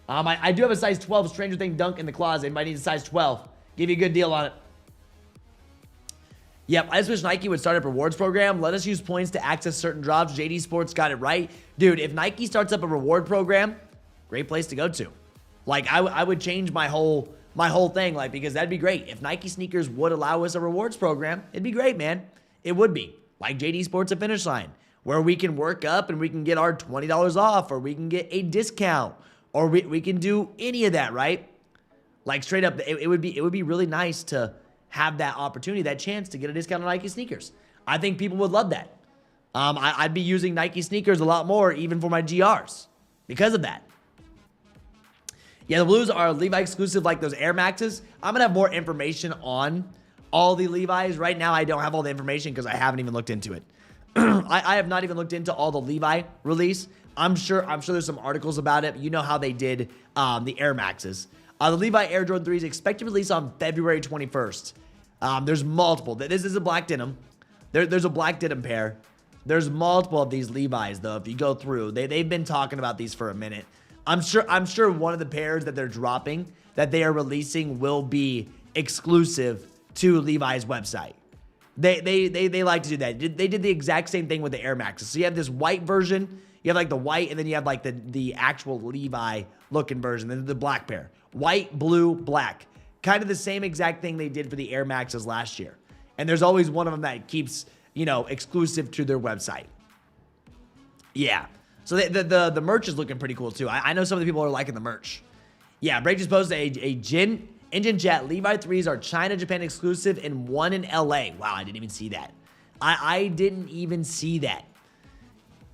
I do have a size 12 Stranger Thing dunk in the closet. Anybody needs a size 12? Give you a good deal on it. Yep, I just wish Nike would start a rewards program. Let us use points to access certain drops. JD Sports got it right. Dude, if Nike starts up a reward program, great place to go to. Like, I would change my whole thing, like, because that'd be great. If Nike sneakers would allow us a rewards program, it'd be great, man. It would be. Like JD Sports at Finish Line, where we can work up and we can get our $20 off, or we can get a discount, or we can do any of that, right? Like, straight up, it would be really nice to have that opportunity, that chance to get a discount on Nike sneakers. I think people would love that. I'd be using Nike sneakers a lot more, even for my GRs, because of that. Yeah, the blues are Levi exclusive like those Air Maxes. I'm going to have more information on all the Levi's. Right now, I don't have all the information because I haven't even looked into it. I have not even looked into all the Levi release. I'm sure there's some articles about it. You know how they did the Air Maxes. The Levi Air Jordan 3 is expected to release on February 21st. There's multiple. This is a black denim. There's a black denim pair. There's multiple of these Levi's though. If you go through, they've been talking about these for a minute. I'm sure one of the pairs that they're dropping, that they are releasing, will be exclusive to Levi's website. They like to do that. They did the exact same thing with the Air Maxes. So you have this white version, you have like the white, and then you have like the actual Levi looking version, then the black pair. White, blue, black. Kind of the same exact thing they did for the Air Maxes last year. And there's always one of them that keeps, exclusive to their website. Yeah. So the merch is looking pretty cool too. I know some of the people are liking the merch. Yeah, Break just posted a engine chat. Levi 3s are China, Japan exclusive, and one in LA. Wow, I didn't even see that. I didn't even see that.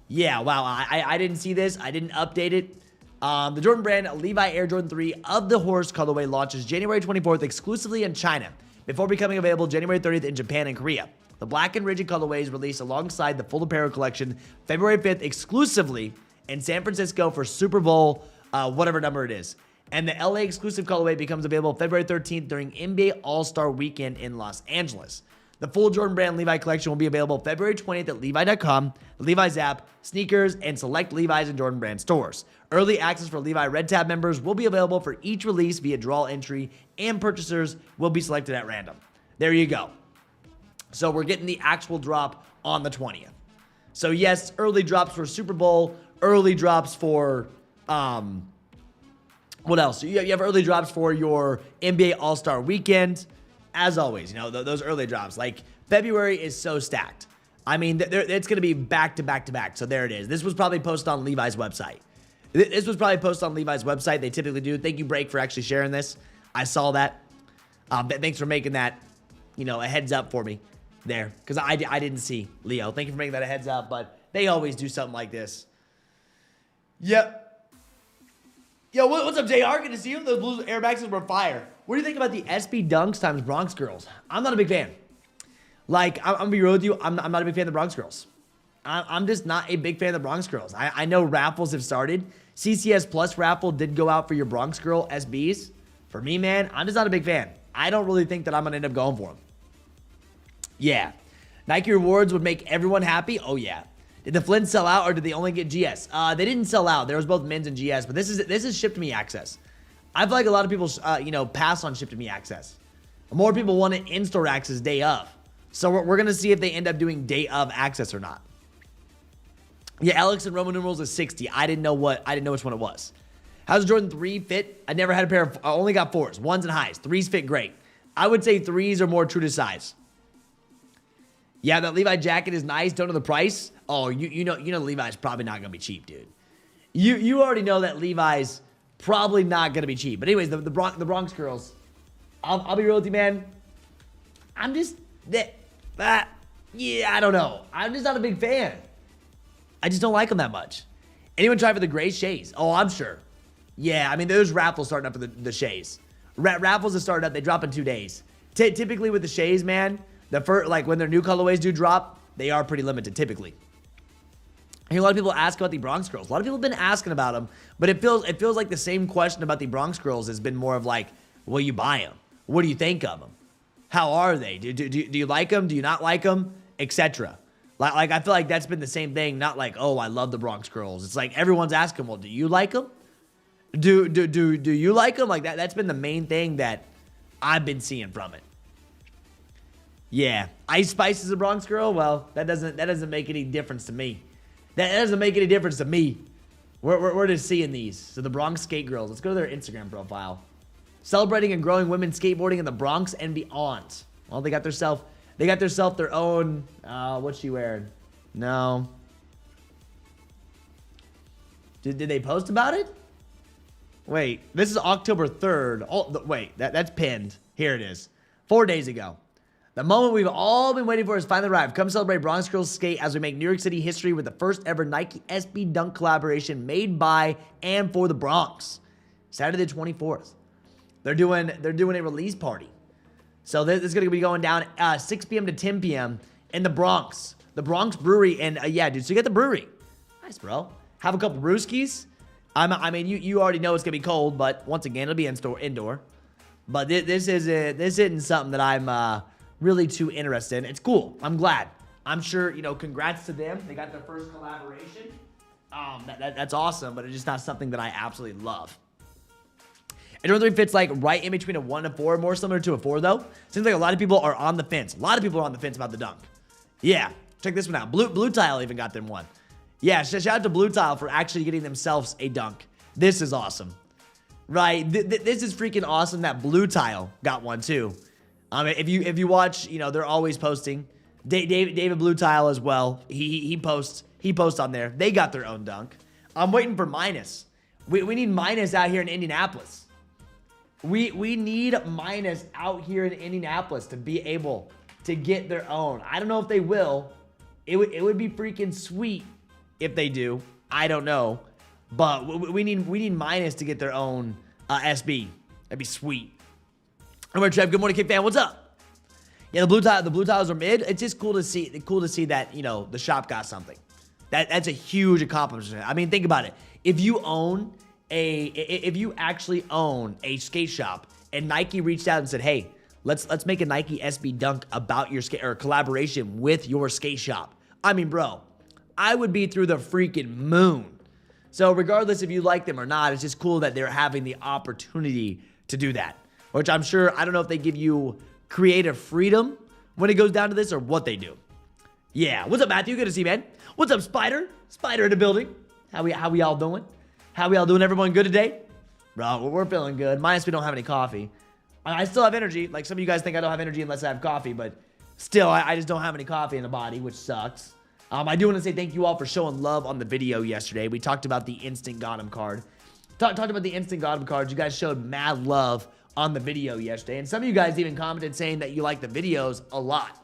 Yeah, wow, I didn't see this. I didn't update it. The Jordan brand Levi Air Jordan 3 of the horse colorway launches January 24th exclusively in China, before becoming available January 30th in Japan and Korea. The black and rigid colorway is released alongside the full apparel collection February 5th exclusively in San Francisco for Super Bowl, whatever number it is. And the LA exclusive colorway becomes available February 13th during NBA All-Star Weekend in Los Angeles. The full Jordan brand Levi collection will be available February 20th at Levi.com, the Levi's app, sneakers, and select Levi's and Jordan brand stores. Early access for Levi Red Tab members will be available for each release via draw entry, and purchasers will be selected at random. There you go. So we're getting the actual drop on the 20th. So yes, early drops for Super Bowl, early drops for, what else? You have early drops for your NBA All-Star Weekend. As always, those early drops. Like, February is so stacked. I mean, it's going to be back to back to back. So there it is. This was probably posted on Levi's website. This was probably posted on Levi's website. They typically do. Thank you, Break, for actually sharing this. I saw that. Thanks for making that, a heads up for me there. Because I didn't see, Leo. Thank you for making that a heads up. But they always do something like this. Yep. Yo, what's up, JR? Good to see you. Those Blues Air Maxes were fire. What do you think about the SB Dunks times Bronx Girls? I'm not a big fan. Like, I'm going to be real with you. I'm not a big fan of the Bronx Girls. I'm just not a big fan of the Bronx Girls. I know raffles have started. CCS Plus raffle did go out for your Bronx Girl SBs. For me, man, I'm just not a big fan. I don't really think that I'm going to end up going for them. Yeah. Nike rewards would make everyone happy. Oh, yeah. Did the Flint sell out, or did they only get GS? They didn't sell out. There was both men's and GS, but this is ship to me access. I feel like a lot of people, pass on ship to me access. More people want it in-store access day of. So we're going to see if they end up doing day of access or not. Yeah, Alex and Roman numerals is 60. I didn't know which one it was. How's Jordan 3 fit? I never had a pair of, I only got 4s, 1s and highs. 3s fit great. I would say 3s are more true to size. Yeah, that Levi jacket is nice. Don't know the price. Oh, you know Levi's probably not gonna be cheap, dude. You already know that Levi's probably not gonna be cheap. But anyways, the Bronx Girls. I'll be real with you, man. I'm just I don't know. I'm just not a big fan. I just don't like them that much. Anyone try for the gray Shays? Oh, I'm sure. Yeah, I mean, there's raffles starting up for the Shays. Raffles have started up. They drop in 2 days. Typically with the Shays, man, when their new colorways do drop, they are pretty limited, typically. I hear a lot of people ask about the Bronx Girls. A lot of people have been asking about them, but it feels like the same question about the Bronx Girls has been more of like, will you buy them? What do you think of them? How are they? Do you like them? Do you not like them? Etc. Like I feel like that's been the same thing. Not like, oh, I love the Bronx Girls. It's like everyone's asking, well, do you like them? Do you like them? Like that's been the main thing that I've been seeing from it. Yeah, Ice Spice is a Bronx Girl. Well, that doesn't make any difference to me. That doesn't make any difference to me. We're just seeing these. So the Bronx Skate Girls. Let's go to their Instagram profile. Celebrating and growing women skateboarding in the Bronx and beyond. Well, they got their own. What's she wearing? No. Did they post about it? Wait, this is October 3rd. Oh, wait, that's pinned. Here it is. 4 days ago. The moment we've all been waiting for has finally arrived. Come celebrate Bronx Girls Skate as we make New York City history with the first ever Nike SB Dunk collaboration made by and for the Bronx. Saturday the 24th. They're doing a release party. So this is going to be going down 6 p.m. to 10 p.m. in the Bronx. The Bronx Brewery. And yeah, dude, so you get the brewery. Nice, bro. Have a couple brewskis. I mean, you already know it's going to be cold, but once again, it'll be indoor. But this isn't something that I'm really too interested in. It's cool. I'm glad. I'm sure, congrats to them. They got their first collaboration. That's awesome, but it's just not something that I absolutely love. And Jordan 3 fits like right in between a 1 and 4, more similar to a 4 though. Seems like a lot of people are on the fence. A lot of people are on the fence about the dunk. Yeah, check this one out. Blue Tile even got them one. Yeah, shout out to Blue Tile for actually getting themselves a dunk. This is awesome. Right, this is freaking awesome that Blue Tile got one too. If you watch, they're always posting. David Blue Tile as well. He posts on there. They got their own dunk. I'm waiting for Minus. We need Minus out here in Indianapolis. We need Minus out here in Indianapolis to be able to get their own. I don't know if they will. It would be freaking sweet if they do. I don't know. But we need Minus to get their own SB. That'd be sweet. All right, Trev. Good morning, Kckd fan. What's up? Yeah, the blue tiles are mid. It's just cool to see that the shop got something. That's a huge accomplishment. I mean, think about it. If you actually own a skate shop and Nike reached out and said, "Hey, let's make a Nike SB dunk about your skate or collaboration with your skate shop." I mean, bro, I would be through the freaking moon. So regardless if you like them or not, it's just cool that they're having the opportunity to do that. Which I'm sure, I don't know if they give you creative freedom when it goes down to this or what they do. Yeah, what's up, Matthew? Good to see you, man. What's up, Spider? Spider in the building. How we all doing? How we all doing? Everyone good today? Bro, we're feeling good. Minus we don't have any coffee. I still have energy. Like some of you guys think I don't have energy unless I have coffee, but still, I just don't have any coffee in the body, which sucks. I do want to say thank you all for showing love on the video yesterday. We talked about the instant Gotem card. Talked about the instant Gotem cards. You guys showed mad love on the video yesterday. And some of you guys even commented saying that you like the videos a lot.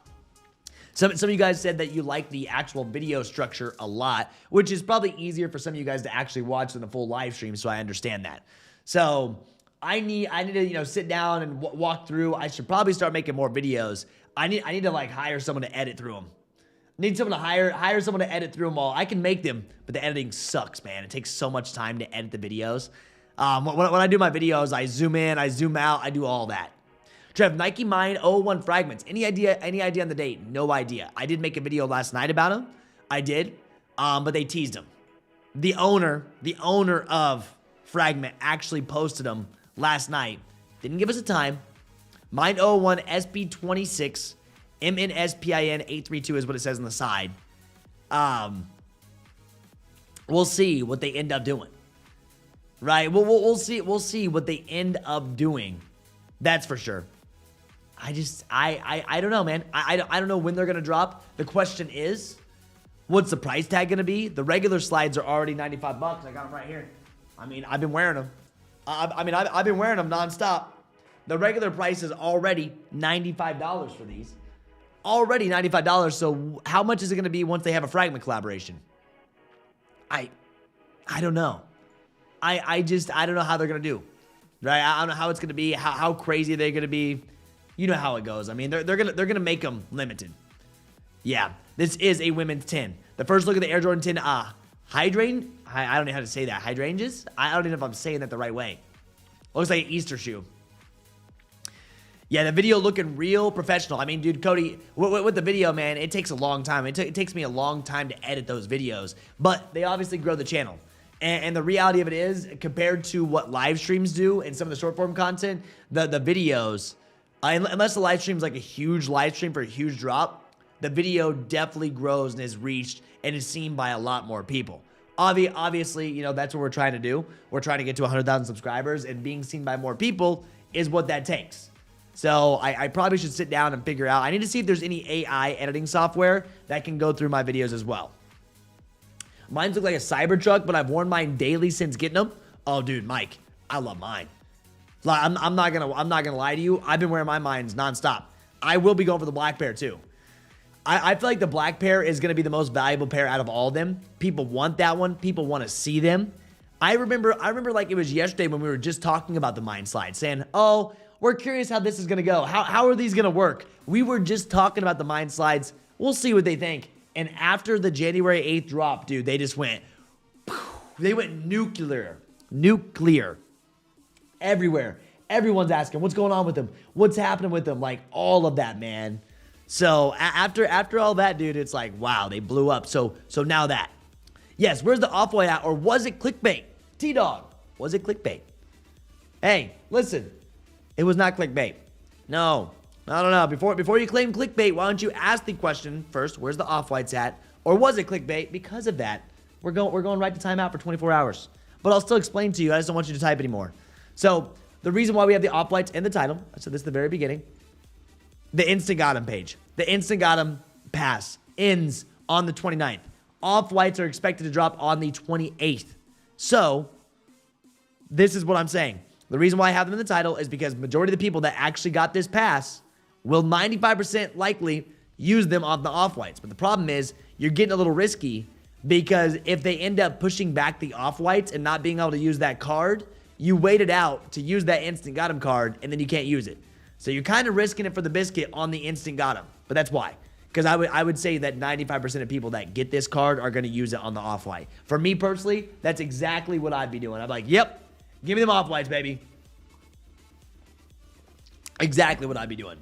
Some of you guys said that you like the actual video structure a lot, which is probably easier for some of you guys to actually watch than a full live stream, so I understand that. So I need to sit down and walk through. I should probably start making more videos. I need to like hire someone to edit through them. Need someone to hire someone to edit through them all. I can make them, but the editing sucks, man. It takes so much time to edit the videos. When I do my videos, I zoom in, I zoom out, I do all that. Trev, Nike Mine 01 fragments. Any idea on the date? No idea. I did make a video last night about them. I did, but they teased them. The owner of Fragment actually posted them last night. Didn't give us a time. Mine 01 SB26 MNSPIN 832 is what it says on the side. We'll see what they end up doing. Right? We'll see what they end up doing. That's for sure. I don't know, man. I don't know when they're gonna drop. The question is, what's the price tag gonna be? The regular slides are already $95. I got them right here. I mean, I've been wearing them. I've been wearing them nonstop. The regular price is already $95 for these. Already $95. So how much is it gonna be once they have a Fragment collaboration? I don't know. I don't know how they're gonna do. Right? I don't know how it's gonna be. How crazy they're gonna be. You know how it goes. I mean, they're gonna make them limited. Yeah, this is a women's 10. The first look at the Air Jordan 10 Hydrangea. I don't know how to say that. Hydrangeas? I don't even know if I'm saying that the right way. Looks like an Easter shoe. Yeah, the video looking real professional. I mean, dude, Cody, with the video, man, it takes a long time. It takes me a long time to edit those videos, but they obviously grow the channel. And the reality of it is, compared to what live streams do and some of the short form content, the videos, unless the live stream is like a huge live stream for a huge drop, the video definitely grows and is reached and is seen by a lot more people. Obviously, you know, that's what we're trying to do. We're trying to get to 100,000 subscribers, and being seen by more people is what that takes. So I probably should sit down and figure out. I need to see if there's any AI editing software that can go through my videos as well. Mine look like a Cybertruck, but I've worn mine daily since getting them. Oh, dude, Mike, I love mine. I'm not gonna lie to you. I've been wearing my mines nonstop. I will be going for the black pair too. I feel like the black pair is gonna be the most valuable pair out of all of them. People want that one. People want to see them. I remember like it was yesterday when we were just talking about the mine slide, saying, oh, we're curious how this is going to go. How are these going to work? We were just talking about the mine slides. We'll see what they think. And after the January 8th drop, dude, they just went, they went nuclear everywhere. Everyone's asking, what's going on with them? What's happening with them? Like, all of that, man. So after all that, dude, it's like, wow, they blew up. So now that. Yes, where's the off-white at? Or was it clickbait? T-Dog, was it clickbait? Hey, listen, it was not clickbait. No, no. Before you claim clickbait, why don't you ask the question first, where's the off-whites at? Or was it clickbait? Because of that, we're going right to timeout for 24 hours. But I'll still explain to you. I just don't want you to type anymore. So the reason why we have the off-whites in the title, I said this at the very beginning, the Instant Gotem page. The Instant Gotem pass ends on the 29th. Off-whites are expected to drop on the 28th. So, this is what I'm saying. The reason why I have them in the title is because majority of the people that actually got this pass will 95% likely use them on the off-whites. But the problem is, you're getting a little risky because if they end up pushing back the off-whites and not being able to use that card, you waited out to use that Instant Gotem card and then you can't use it. So you're kind of risking it for the biscuit on the Instant Gotem. But that's why. Because I would say that 95% of people that get this card are going to use it on the off-white. For me personally, that's exactly what I'd be doing. I'm like, yep, give me them off-whites, baby. Exactly what I'd be doing.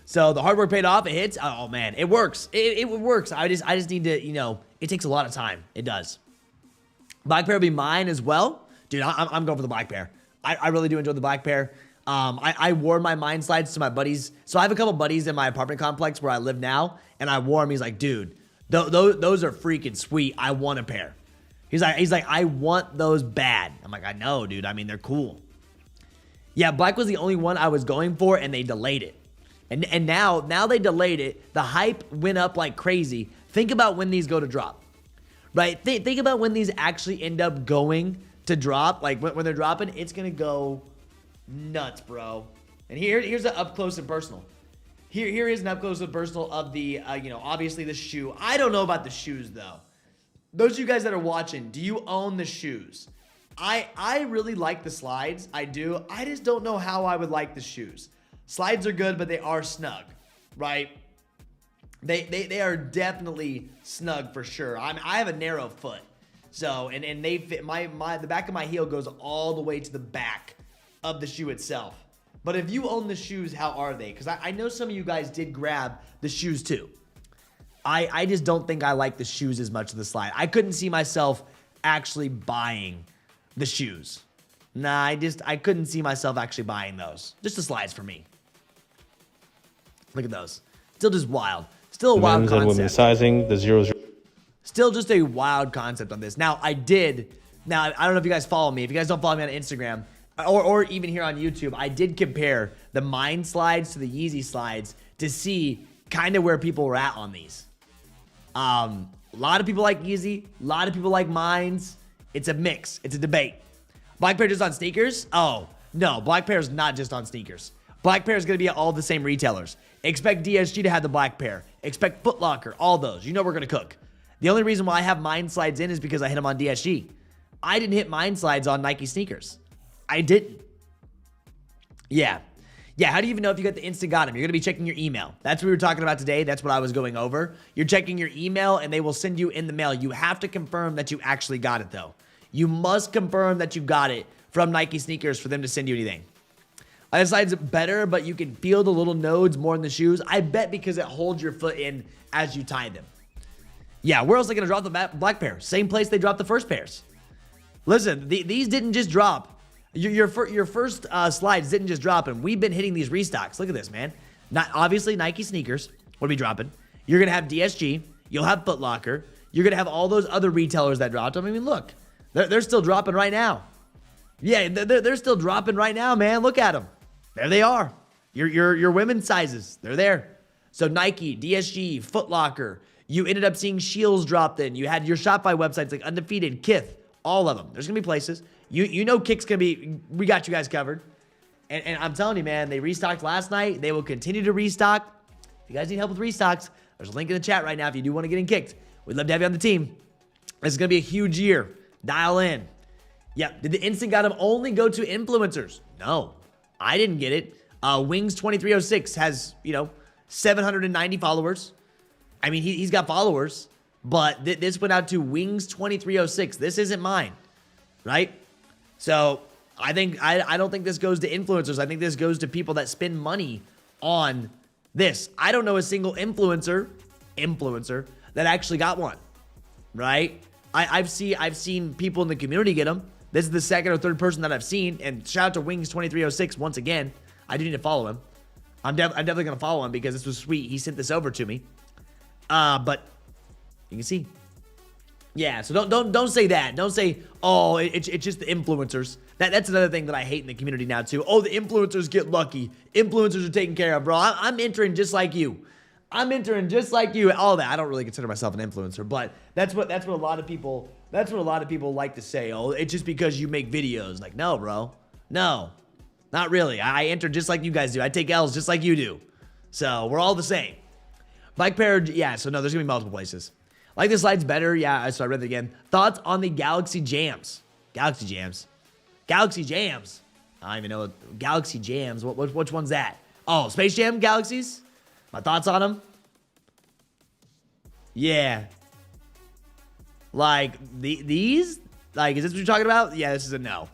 So the hard work paid off. It hits. Oh, man, it works. It works. I just need to, it takes a lot of time. It does. Black pair will be mine as well. Dude, I'm going for the black pair. I really do enjoy the black pair. I wore my mine slides to my buddies. So I have a couple buddies in my apartment complex where I live now, and I wore them. He's like, dude, those are freaking sweet. I want a pair. He's like, I want those bad. I'm like, I know, dude. I mean, they're cool. Yeah, black was the only one I was going for, and they delayed it. And now they delayed it. The hype went up like crazy. Think about when these go to drop, right? Think about when these actually end up going to drop. Like when they're dropping, it's gonna go nuts, bro. And here's an up close and personal. Here is an up close and personal of the obviously the shoe. I don't know about the shoes though. Those of you guys that are watching, do you own the shoes? I really like the slides. I do. I just don't know how I would like the shoes. Slides are good, but they are snug, right? They are definitely snug for sure. I have a narrow foot, so and they fit the back of my heel goes all the way to the back of the shoe itself. But if you own the shoes, how are they? Because I know some of you guys did grab the shoes too. I just don't think I like the shoes as much as the slide. I couldn't see myself actually buying the shoes. Nah, I couldn't see myself actually buying those. Just the slides for me. Look at those. Still just wild. Still a wild concept. And women's sizing, the 0-0. Still just a wild concept on this. Now, I don't know if you guys follow me. If you guys don't follow me on Instagram, or even here on YouTube, I did compare the Mine slides to the Yeezy slides to see kind of where people were at on these. A lot of people like Yeezy. A lot of people like Mines. It's a mix. It's a debate. Black pair just on sneakers? Oh, no. Black pair is not just on sneakers. Black pair is going to be at all the same retailers. Expect DSG to have the black pair. Expect Foot Locker. All those. You know we're going to cook. The only reason why I have Mine slides in is because I hit them on DSG. I didn't hit Mine slides on Nike sneakers. I didn't. Yeah. How do you even know if you got the Instant Gotem? You're going to be checking your email. That's what we were talking about today. That's what I was going over. You're checking your email, and they will send you in the mail. You have to confirm that you actually got it, though. You must confirm that you got it from Nike sneakers for them to send you anything. The slide's better, but you can feel the little nodes more in the shoes. I bet because it holds your foot in as you tie them. Yeah, where else are they going to drop the black pair? Same place they dropped the first pairs. Listen, these didn't just drop. Your first slides didn't just drop, and we've been hitting these restocks. Look at this, man. Obviously, Nike sneakers will be dropping. You're going to have DSG. You'll have Foot Locker. You're going to have all those other retailers that dropped them. I mean, look. They're still dropping right now. Yeah, they're still dropping right now, man. Look at them. There they are. Your women's sizes. They're there. So Nike, DSG, Foot Locker. You ended up seeing Shields dropped in. You had your Shopify websites like Undefeated, Kith, all of them. There's going to be places. You know Kck's going to be, we got you guys covered. And I'm telling you, man, they restocked last night. They will continue to restock. If you guys need help with restocks, there's a link in the chat right now if you do want to get in Kckd. We'd love to have you on the team. This is going to be a huge year. Dial in. Yeah, did the instant Gotem only go to influencers? No, I didn't get it. Wings2306 has, 790 followers. I mean, he's got followers, but this went out to Wings2306. This isn't mine, right? So I don't think this goes to influencers. I think this goes to people that spend money on this. I don't know a single influencer that actually got one, right? I've seen people in the community get them. This is the second or third person that I've seen, and shout out to Wings2306 once again. I do need to follow him. I'm definitely gonna follow him because this was sweet. He sent this over to me. But you can see. Yeah, so don't say that. Don't say, oh, it's just the influencers. That's another thing that I hate in the community now too. Oh, the influencers get lucky. Influencers are taken care of, bro. I'm entering just like you. I'm entering just like you. All that. I don't really consider myself an influencer, but that's what a lot of people like to say. Oh, it's just because you make videos. Like, no, bro. No. Not really. I enter just like you guys do. I take L's just like you do. So, we're all the same. Bike pair, yeah, so no, there's gonna be multiple places. Like the slides better, yeah, so I read it again. Thoughts on the Galaxy Jams? Galaxy Jams? Galaxy Jams? I don't even know what Galaxy Jams, which one's that? Oh, Space Jam Galaxies? My thoughts on them? Yeah. Like, these? Like, is this what you're talking about? Yeah, this is a no.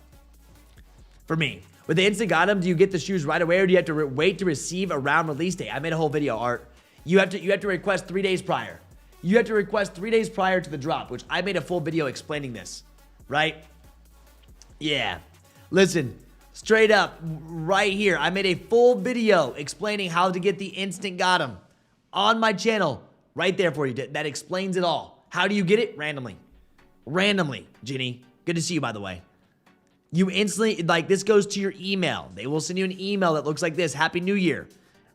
For me. With the instant Gotem, do you get the shoes right away or do you have to wait to receive around release day? I made a whole video, Art. You have to request 3 days prior. You have to request 3 days prior to the drop, which I made a full video explaining this, right? Yeah. Listen, straight up, right here, I made a full video explaining how to get the instant Gotem on my channel, right there for you. That explains it all. How do you get it? Randomly. Randomly, Ginny. Good to see you, by the way. You instantly, like, this goes to your email. They will send you an email that looks like this. Happy New Year.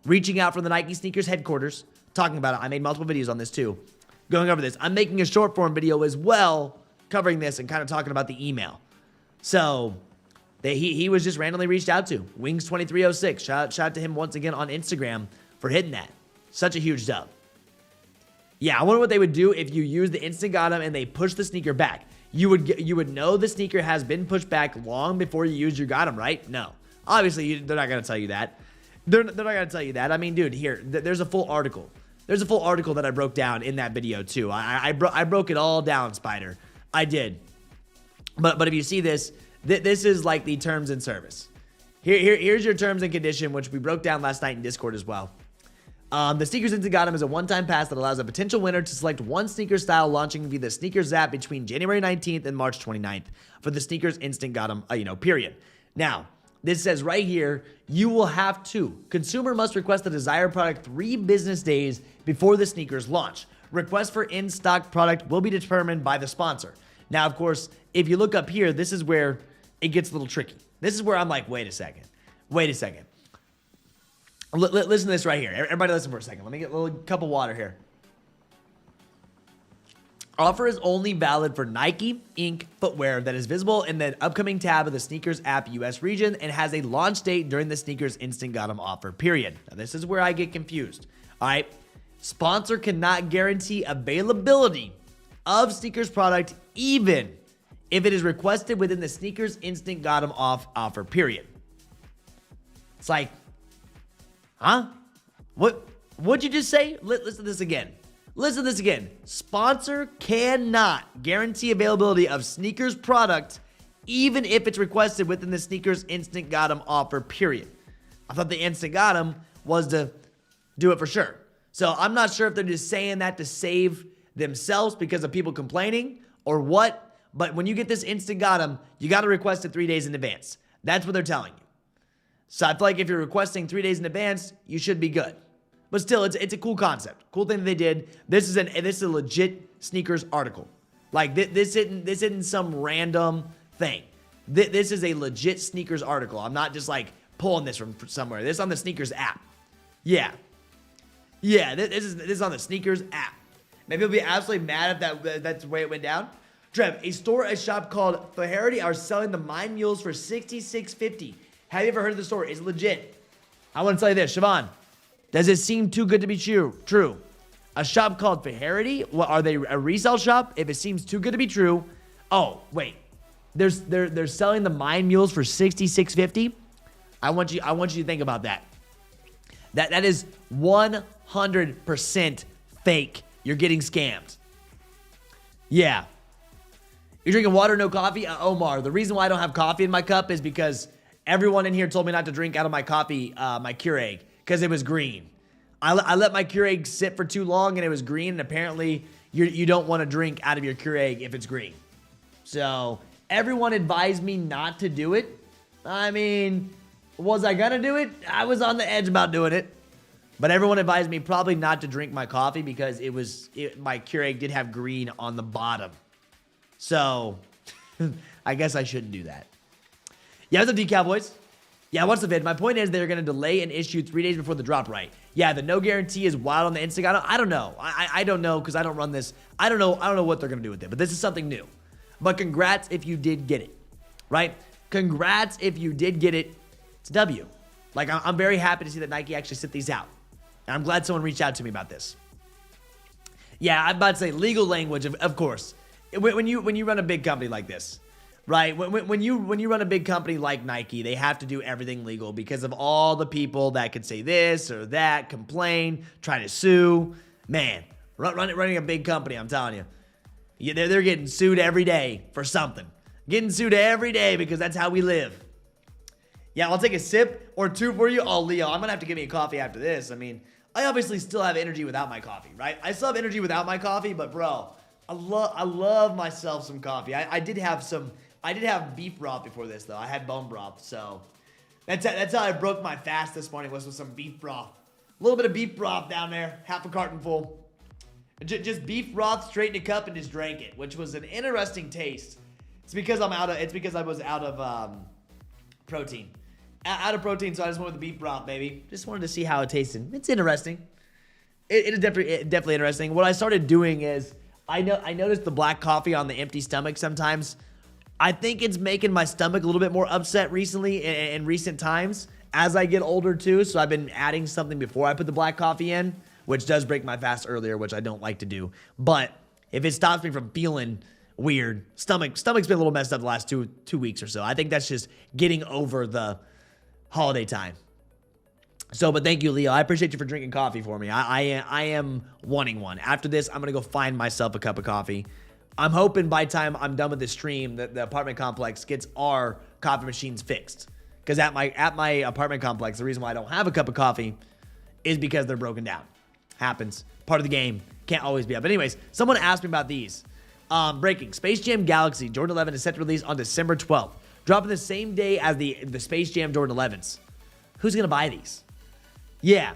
Reaching out from the Nike Sneakers headquarters, talking about it. I made multiple videos on this too, going over this. I'm making a short form video as well, covering this and kind of talking about the email. So, he was just randomly reached out to. Wings2306. Shout out to him once again on Instagram for hitting that. Such a huge dub. Yeah, I wonder what they would do if you use the instant Gotem and they push the sneaker back. You would know the sneaker has been pushed back long before you use your Gotem, right? No. Obviously, they're not going to tell you that. They're not going to tell you that. I mean, dude, here, there's a full article. There's a full article that I broke down in that video, too. I broke it all down, Spider. I did. But if you see this, this is like the terms and service. Here's your terms and condition, which we broke down last night in Discord as well. The Sneakers Instant Gotem is a one-time pass that allows a potential winner to select one sneaker style launching via the Sneakers app between January 19th and March 29th for the Sneakers Instant Gotem, period. Now, this says right here, you will have to. Consumer must request the desired product 3 business days before the sneakers launch. Request for in-stock product will be determined by the sponsor. Now, of course, if you look up here, this is where it gets a little tricky. This is where I'm like, wait a second. Listen to this right here. Everybody listen for a second. Let me get a little cup of water here. Offer is only valid for Nike, Inc. footwear that is visible in the upcoming tab of the Sneakers app US region and has a launch date during the Sneakers Instant Gotem offer, period. Now, this is where I get confused. All right. Sponsor cannot guarantee availability of Sneakers product even if it is requested within the Sneakers Instant Gotem offer, period. It's like, huh? What'd you just say? Listen to this again. Listen to this again. Sponsor cannot guarantee availability of sneakers product even if it's requested within the Sneakers Instant Gotem offer, period. I thought the Instant Gotem was to do it for sure. So I'm not sure if they're just saying that to save themselves because of people complaining or what, but when you get this Instant Gotem, you got to request it 3 days in advance. That's what they're telling you. So I feel like if you're requesting 3 days in advance, you should be good. But still, it's a cool concept. Cool thing that they did. This is a legit sneakers article. Like, this isn't some random thing. This is a legit sneakers article. I'm not just, like, pulling this from somewhere. This is on the sneakers app. Yeah. Yeah, this is on the sneakers app. Maybe you'll be absolutely mad if that's the way it went down. Trev, a shop called Kckd are selling the Mine Mules for $66.50. Have you ever heard of the store? It's legit. I want to tell you this, Siobhan. Does it seem too good to be true? A shop called Kckd? What, are they a resale shop? If it seems too good to be true. Oh, wait. they're selling the mine mules for $66.50. I want you to think about that. That is 100% fake. You're getting scammed. Yeah. You're drinking water, no coffee? Omar, the reason why I don't have coffee in my cup is because everyone in here told me not to drink out of my coffee, my Keurig, because it was green. I let my Keurig sit for too long and it was green, and apparently you don't want to drink out of your Keurig if it's green. So everyone advised me not to do it. I mean, was I gonna do it? I was on the edge about doing it. But everyone advised me probably not to drink my coffee because my Keurig did have green on the bottom. So, I guess I shouldn't do that. Yeah, what's up, D Cowboys? Yeah, what's the vid? My point is they're going to delay an issue 3 days before the drop, right? Yeah, the no guarantee is wild on the Instant. I don't know. I don't know because I don't run this. I don't know what they're going to do with it, but this is something new. But congrats if you did get it, right? Congrats if you did get it. It's a W. Like, I'm very happy to see that Nike actually sent these out. And I'm glad someone reached out to me about this. Yeah, I'm about to say legal language, of course. When you run a big company like this, right? When you run a big company like Nike, they have to do everything legal because of all the people that could say this or that, complain, try to sue. Man, running a big company, I'm telling you, they're getting sued every day for something. Getting sued every day because that's how we live. Yeah, I'll take a sip or two for you. Oh, Leo, I'm gonna have to give me a coffee after this. I mean, I obviously still have energy without my coffee, right? I still have energy without my coffee, but bro, I love myself some coffee. I did have beef broth before this though. I had bone broth, so that's how I broke my fast this morning, was with some beef broth. A little bit of beef broth down there, half a carton full. Just beef broth straight in a cup and just drank it, which was an interesting taste. It's because I was out of protein. Out of protein, so I just went with the beef broth, baby. Just wanted to see how it tasted. It's interesting. It is definitely interesting. What I started doing is I noticed the black coffee on the empty stomach sometimes. I think it's making my stomach a little bit more upset recently in recent times as I get older too. So I've been adding something before I put the black coffee in, which does break my fast earlier, which I don't like to do. But if it stops me from feeling weird, stomach's been a little messed up the last two weeks or so. I think that's just getting over the holiday time. So, but thank you, Leo. I appreciate you for drinking coffee for me. I am wanting one. After this, I'm gonna go find myself a cup of coffee. I'm hoping by the time I'm done with this stream that the apartment complex gets our coffee machines fixed. Because at my apartment complex, the reason why I don't have a cup of coffee is because they're broken down. Happens. Part of the game. Can't always be up. But anyways, someone asked me about these. Breaking. Space Jam Galaxy Jordan 11 is set to release on December 12th. Dropping the same day as the Space Jam Jordan 11s. Who's gonna buy these? Yeah.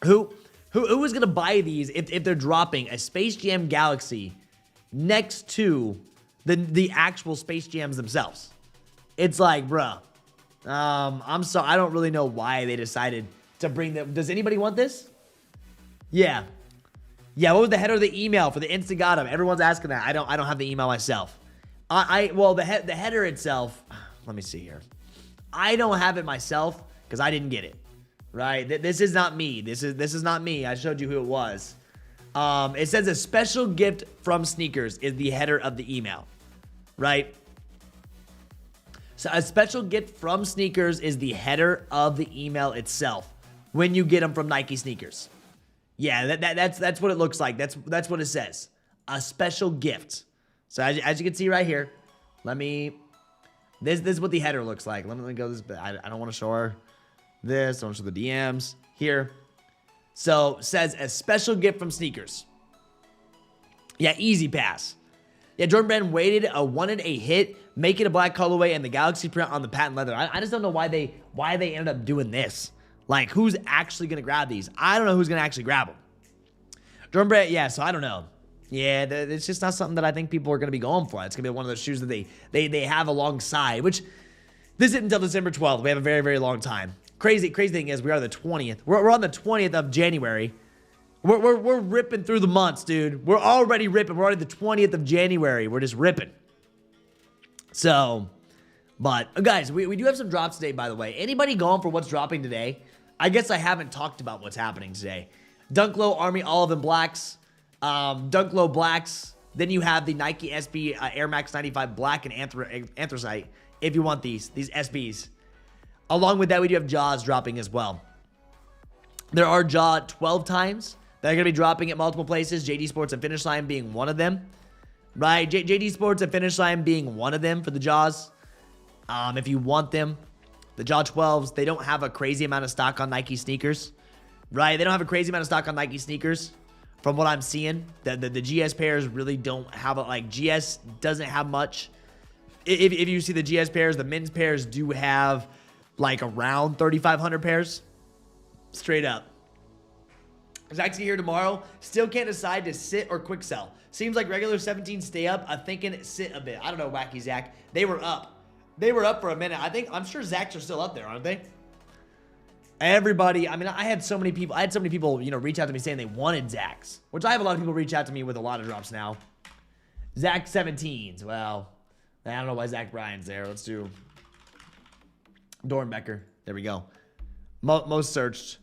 Who is gonna buy these if they're dropping a Space Jam Galaxy next to the actual Space Jams themselves? It's like, bruh. I'm sorry. I don't really know why they decided to bring them. Does anybody want this? Yeah. Yeah, what was the header of the email for the Instant Gotem? Everyone's asking that. I don't have the email myself. Well, the header itself, let me see here. I don't have it myself because I didn't get it. Right? This is not me. This is not me. I showed you who it was. It says a special gift from Sneakers is the header of the email. Right? So a special gift from Sneakers is the header of the email itself when you get them from Nike Sneakers. Yeah, that's what it looks like. That's what it says. A special gift. So as you can see right here, this is what the header looks like. Let me go this bit. I don't want to show her this. I don't want to show the DMs here. So says a special gift from Sneakers. Yeah, easy pass. Yeah, Jordan Brand wanted a hit, make it a black colorway and the Galaxy print on the patent leather. I just don't know why they ended up doing this. Like, who's actually gonna grab these? I don't know who's gonna actually grab them. Jordan Brand, yeah. So I don't know. Yeah, it's just not something that I think people are going to be going for. It's going to be one of those shoes that they have alongside, which this isn't until December 12th. We have a very, very long time. Crazy thing is we are the 20th. We're on the 20th of January. We're ripping through the months, dude. We're already ripping. We're already the 20th of January. We're just ripping. So, but guys, we do have some drops today, by the way. Anybody going for what's dropping today? I guess I haven't talked about what's happening today. Dunk Low Army Olive and Blacks. Dunk Low Blacks, Then you have the Nike SB Air Max 95 Black and Anthracite if you want these SBs. Along with that, we do have Jaws dropping as well. There are Jaw 12 times that are going to be dropping at multiple places. JD Sports and Finish Line being one of them. Right? JD Sports and Finish Line being one of them for the Jaws. If you want them. The Jaw 12s, they don't have a crazy amount of stock on Nike sneakers. Right? They don't have a crazy amount of stock on Nike sneakers. From what I'm seeing. The GS pairs really don't have it. Like, GS doesn't have much. If you see the GS pairs, the men's pairs do have like around 3,500 pairs. Straight up. Zach's here tomorrow. Still can't decide to sit or quick sell. Seems like regular 17 stay up. I'm thinking sit a bit. I don't know, Wacky Zach. They were up. They were up for a minute. I'm sure Zach's are still up there, aren't they? Everybody, I mean, I had so many people, you know, reach out to me saying they wanted Zach's, which I have a lot of people reach out to me with a lot of drops now. Zach 17s. Well, I don't know why Zach Bryan's there. Let's do Dornbecker. There we go. Most searched.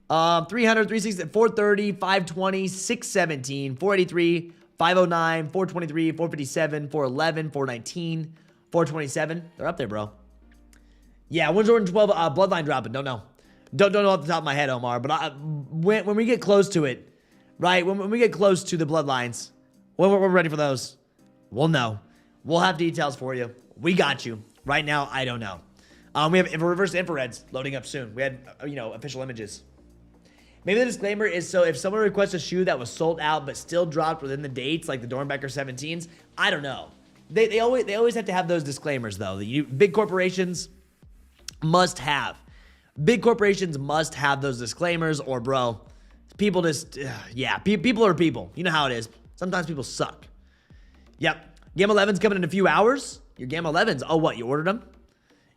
300, 360, 430, 520, 617, 483, 509, 423, 457, 411, 419, 427. They're up there, bro. Yeah, when's Jordan 12 Bloodline dropping? Don't know. Don't know off the top of my head, Omar. But when we get close to it, right? When we get close to the Bloodlines, when we're ready for those, we'll know. We'll have details for you. We got you. Right now, I don't know. We have reverse infrareds loading up soon. We had, you know, official images. Maybe the disclaimer is so if someone requests a shoe that was sold out but still dropped within the dates, like the Dornbecker 17s, I don't know. They always have to have those disclaimers, though. Big corporations must have. Big corporations must have those disclaimers, or, bro, people just, yeah, people are people. You know how it is. Sometimes people suck. Yep. Gamma 11's coming in a few hours. Your Gamma 11s, oh, what, you ordered them?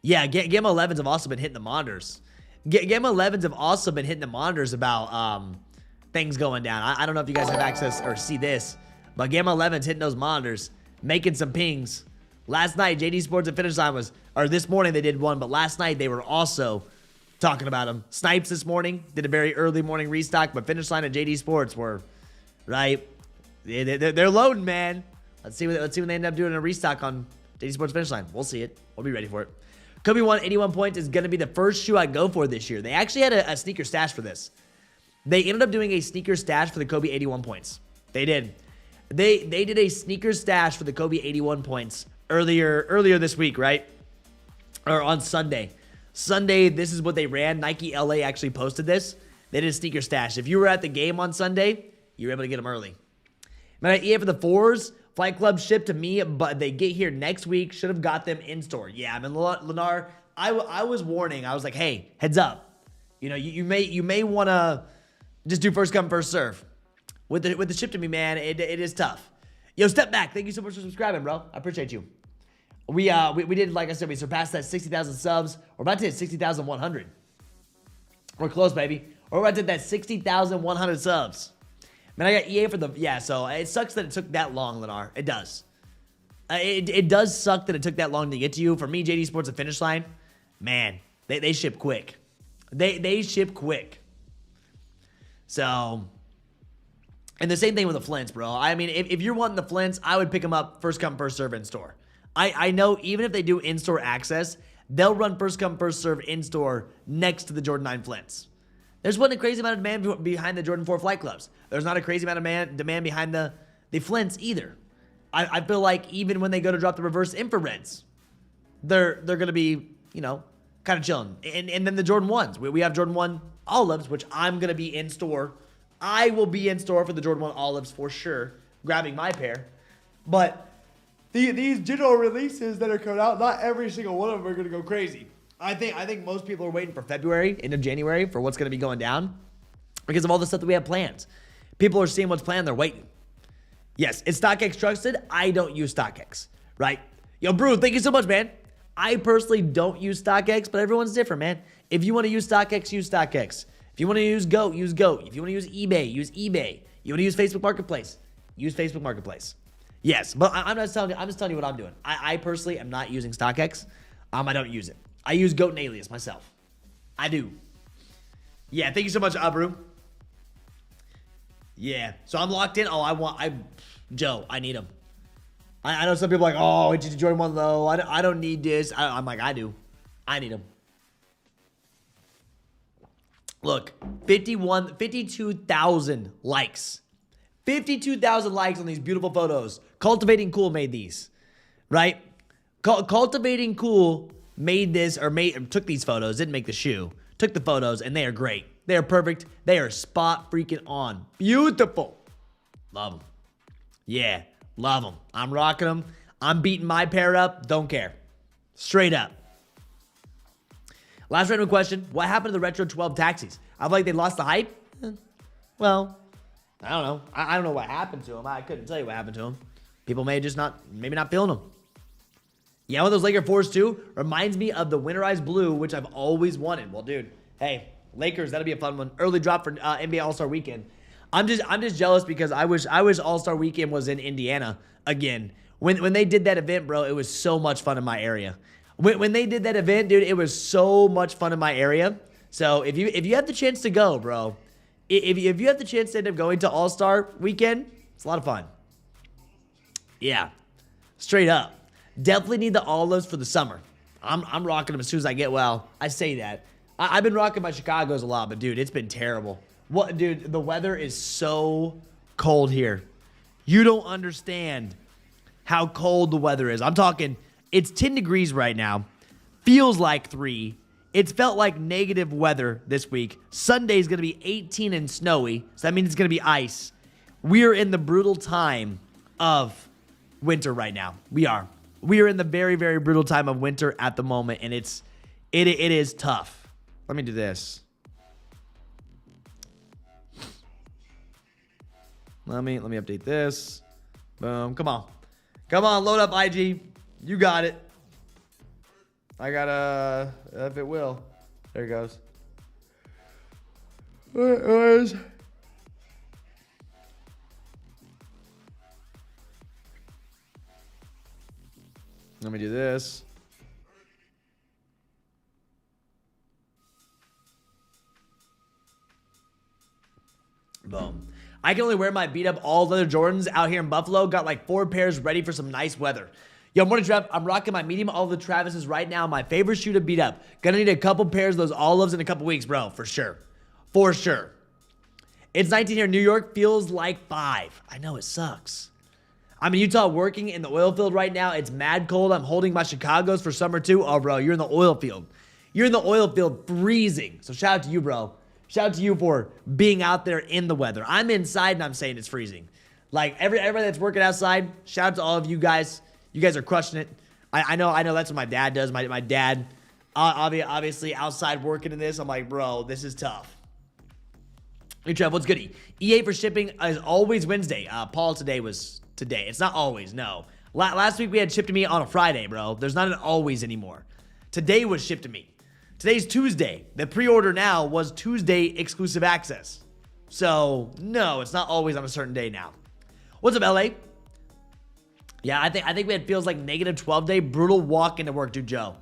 Yeah, Gamma 11s have also been hitting the monitors. Gamma 11s have also been hitting the monitors about things going down. I don't know if you guys have access or see this, but Gamma 11's hitting those monitors, making some pings. Last night, JD Sports and Finish Line or this morning they did one, but last night they were also talking about them. Snipes this morning did a very early morning restock, but Finish Line and JD Sports were, right? They're loading, man. Let's see when they end up doing a restock on JD Sports Finish Line. We'll see it. We'll be ready for it. Kobe 181 points is going to be the first shoe I go for this year. They actually had a sneaker stash for this. They ended up doing a sneaker stash for the Kobe 81 points. They did. They did a sneaker stash for the Kobe 81 points earlier this week, right? Or on Sunday. Sunday, this is what they ran. Nike LA actually posted this. They did a sneaker stash. If you were at the game on Sunday, you were able to get them early. Man, EA for the 4s. Flight Club shipped to me, but they get here next week. Should have got them in store. Yeah, I mean, Lennar, I was warning. I was like, hey, heads up. You know, you may want to just do first come, first serve. With the ship to me, man, it is tough. Yo, step back. Thank you so much for subscribing, bro. I appreciate you. We did, like I said, we surpassed that 60,000 subs. We're about to hit 60,100. We're close, baby. We're about to hit that 60,100 subs. Man, I got EA for the... Yeah, so it sucks that it took that long, Lennar. It does. It does suck that it took that long to get to you. For me, JD Sports and Finish Line, man, they ship quick. They ship quick. So... And the same thing with the Flints, bro. I mean, if you're wanting the Flints, I would pick them up first come, first serve in store. I know even if they do in-store access, they'll run first come, first serve in store next to the Jordan 9 Flints. There's wasn't a crazy amount of demand behind the Jordan 4 Flight Clubs. There's not a crazy amount of demand behind the Flints either. I feel like even when they go to drop the reverse infrareds, they're going to be, you know, kind of chilling. And then the Jordan 1s. We have Jordan 1 Olives, which I'm going to be in store. I will be in store for the Jordan 1 Olives for sure, grabbing my pair. But these digital releases that are coming out, not every single one of them are going to go crazy. I think most people are waiting for February, end of January, for what's going to be going down because of all the stuff that we have planned. People are seeing what's planned. They're waiting. Yes, is StockX trusted? I don't use StockX, right? Yo, Brew, thank you so much, man. I personally don't use StockX, but everyone's different, man. If you want to use StockX, use StockX. If you want to use Goat, use Goat. If you want to use eBay, use eBay. You want to use Facebook Marketplace, use Facebook Marketplace. Yes, but I'm just telling you what I'm doing. I personally am not using StockX. I don't use it. I use Goat and Alias myself. I do. Yeah, thank you so much, Abru. Yeah, so I'm locked in. Oh, Joe, I need them. I know some people are like, oh, it's just Jordan 1 low. I don't need this. I'm like, I do. I need them. Look, 52,000 likes. 52,000 likes on these beautiful photos. Cultivating Cool made these, right? Cultivating Cool made this, or took these photos, didn't make the shoe. Took the photos, and they are great. They are perfect. They are spot freaking on. Beautiful. Love them. Yeah, love them. I'm rocking them. I'm beating my pair up. Don't care. Straight up. Last random question. What happened to the Retro 12 taxis? I feel like they lost the hype. Well, I don't know. I don't know what happened to them. I couldn't tell you what happened to them. People may just maybe not feeling them. Yeah, one of those Laker 4s too reminds me of the winterized blue, which I've always wanted. Well, dude, hey, Lakers, that'll be a fun one. Early drop for NBA All-Star Weekend. I'm just jealous because I wish All-Star Weekend was in Indiana again. When they did that event, bro, it was so much fun in my area. When they did that event, dude, it was so much fun in my area. So if you have the chance to go, bro, if you have the chance to end up going to All-Star Weekend, it's a lot of fun. Yeah, straight up. Definitely need the olives for the summer. I'm rocking them as soon as I get well. I say that. I've been rocking my Chicago's a lot, but dude, it's been terrible. What, dude? The weather is so cold here. You don't understand how cold the weather is. I'm talking. It's 10 degrees right now. Feels like 3. It's felt like negative weather this week. Sunday's gonna be 18 and snowy, so that means it's gonna be ice. We are in the brutal time of winter right now. We are in the very, very brutal time of winter at the moment, and it is tough. Let me do this. Let me update this. Boom. Come on, load up IG. You got it. I got if it will. There it goes. There it is. Let me do this. Boom. I can only wear my beat up all leather Jordans out here in Buffalo. Got like 4 pairs ready for some nice weather. Yo, morning Trev. I'm rocking my medium all the Travises right now. My favorite shoe to beat up. Gonna need a couple pairs of those olives in a couple weeks, bro. For sure. For sure. It's 19 here in New York. Feels like 5. I know it sucks. I'm in Utah working in the oil field right now. It's mad cold. I'm holding my Chicago's for summer too. Oh, bro, you're in the oil field. You're in the oil field freezing. So shout out to you, bro. Shout out to you for being out there in the weather. I'm inside and I'm saying it's freezing. Like everybody that's working outside, shout out to all of you guys. You guys are crushing it. I know that's what my dad does. My dad, obviously outside working in this. I'm like, bro, this is tough. Hey, Trev, what's goody? EA for shipping is always Wednesday. Paul, today was today. It's not always, no. Last week we had shipped to me on a Friday, bro. There's not an always anymore. Today was shipped to me. Today's Tuesday. The pre-order now was Tuesday exclusive access. So, no, it's not always on a certain day now. What's up, LA? Yeah, I think we had feels like negative 12 day, brutal walk into work, dude, Joe.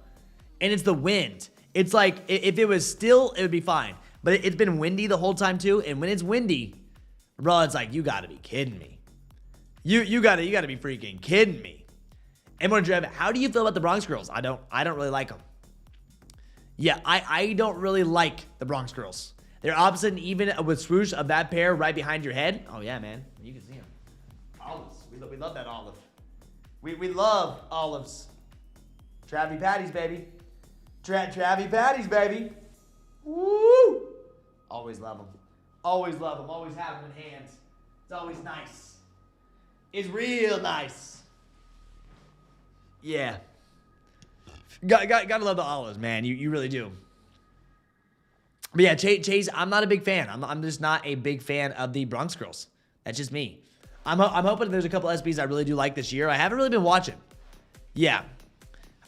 And it's the wind. It's like, if it was still, it would be fine. But it's been windy the whole time too, and when it's windy, bro, it's like, you gotta be kidding me. You gotta be freaking kidding me. And more Drev, how do you feel about the Bronx Girls? I don't really like them. Yeah, I don't really like the Bronx Girls. They're opposite and even with swoosh of that pair right behind your head. Oh yeah, man, you can see them. Olives, we love that olive. We love olives. Travie patties, baby. Travie patties, baby. Woo! Always love them. Always love them. Always have them in hands. It's always nice. It's real nice. Yeah. Gotta love the olives, man. You really do. But yeah, Chase, I'm not a big fan. I'm just not a big fan of the Bronx Girls. That's just me. I'm hoping there's a couple SBs I really do like this year. I haven't really been watching. Yeah.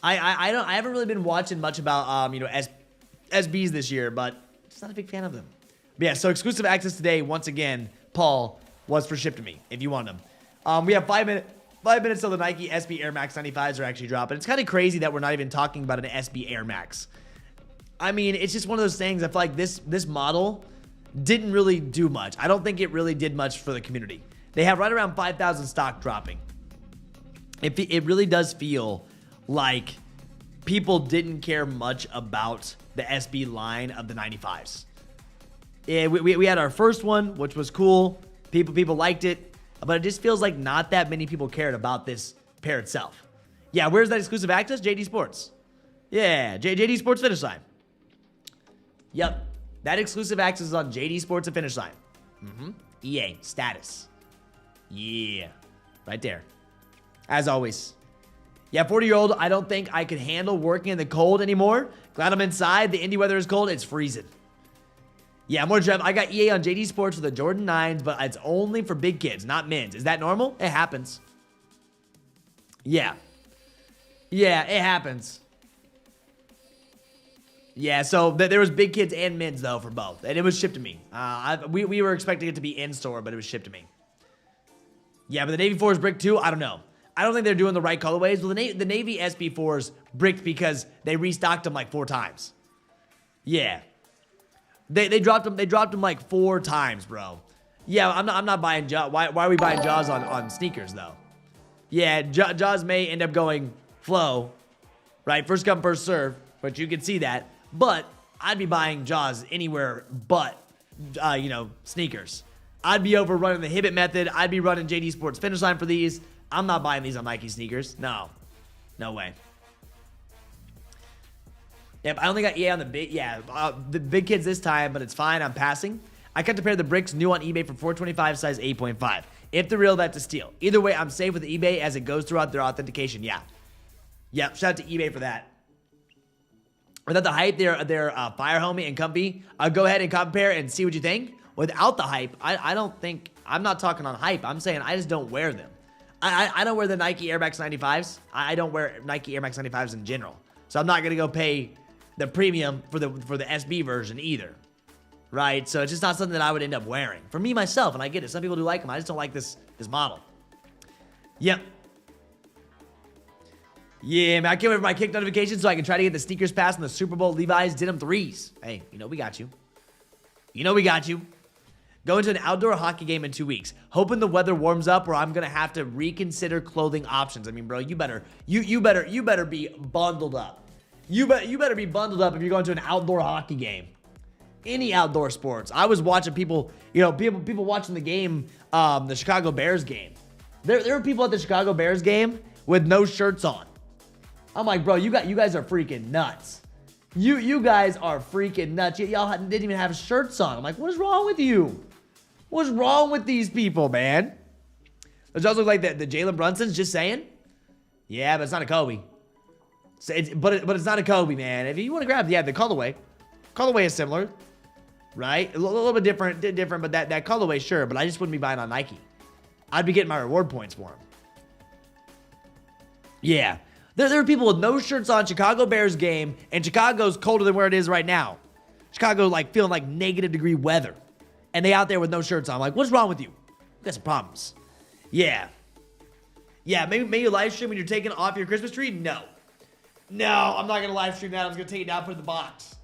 I haven't really been watching much about SBs this year, but just not a big fan of them. But yeah, so exclusive access today, once again, Paul, was for ship to me, if you want them. We have 5 minutes till the Nike SB Air Max 95s are actually dropping. It's kind of crazy that we're not even talking about an SB Air Max. I mean, it's just one of those things. I feel like this model didn't really do much. I don't think it really did much for the community. they have right around 5,000 stock dropping. It really does feel like people didn't care much about the SB line of the 95s. Yeah, we had our first one, which was cool. People liked it, but it just feels like not that many people cared about this pair itself. Yeah, where's that exclusive access? JD Sports. Yeah, JD Sports Finish Line. Yep, that exclusive access is on JD Sports and Finish Line. EA status. Yeah, right there. As always. Yeah, 40-year-old, I don't think I could handle working in the cold anymore. Glad I'm inside. The Indy weather is cold. It's freezing. Yeah, more Jeff. I got EA on JD Sports with the Jordan 9s, but it's only for big kids, not men's. Is that normal? It happens. Yeah. Yeah, it happens. Yeah, so there was big kids and men's, though, for both. And it was shipped to me. We were expecting it to be in-store, but it was shipped to me. Yeah, but the Navy 4s brick, too? I don't know. I don't think they're doing the right colorways. Well, the Navy SB4s bricked because they restocked them like 4 times. Yeah. They dropped them like 4 times, bro. Yeah, I'm not buying Jaws. Why are we buying Jaws on sneakers, though? Yeah, Jaws may end up going flow, right? First come, first serve, but you can see that. But I'd be buying Jaws anywhere but, sneakers. I'd be over running the Hibbett method. I'd be running JD Sports Finish Line for these. I'm not buying these on Nike sneakers. No. No way. Yep, I only got EA on the big kids this time, but it's fine. I'm passing. I got to pair the bricks new on eBay for $425, size 8.5. If they're real, that's a steal. Either way, I'm safe with eBay as it goes throughout their authentication. Yeah. Yep, shout out to eBay for that. Without the hype, they're fire homie and comfy. Go ahead and compare and see what you think. Without the hype, I don't think, I'm not talking on hype. I'm saying I just don't wear them. I don't wear the Nike Air Max 95s. I don't wear Nike Air Max 95s in general. So I'm not going to go pay the premium for the SB version either. Right? So it's just not something that I would end up wearing. For me, myself, and I get it. Some people do like them. I just don't like this model. Yep. Yeah, man. I can't wait for my Kckd notification so I can try to get the sneakers pass on the Super Bowl Levi's Denim 3s. Hey, we got you. We got you. Going to an outdoor hockey game in 2 weeks. Hoping the weather warms up or I'm going to have to reconsider clothing options. I mean, bro, you better be bundled up. You better be bundled up if you're going to an outdoor hockey game. Any outdoor sports. I was watching people watching the game, the Chicago Bears game. There were people at the Chicago Bears game with no shirts on. I'm like, bro, you guys are freaking nuts. You guys are freaking nuts. Y'all didn't even have shirts on. I'm like, what is wrong with you? What's wrong with these people, man? Does it also look like the Jalen Brunson's? Just saying. Yeah, but it's not a Kobe. But it's not a Kobe, man. If you want to grab, the colorway. Colorway is similar, right? A little bit different, but that colorway, sure. But I just wouldn't be buying on Nike. I'd be getting my reward points for them. Yeah. There are people with no shirts on Chicago Bears game, and Chicago's colder than where it is right now. Chicago, feeling like negative degree weather. And they out there with no shirts on. I'm like, what's wrong with you? You got some problems. Yeah. Yeah, maybe you live stream when you're taking off your Christmas tree? No. No, I'm not going to live stream that. I'm just going to take it down, put it in the box.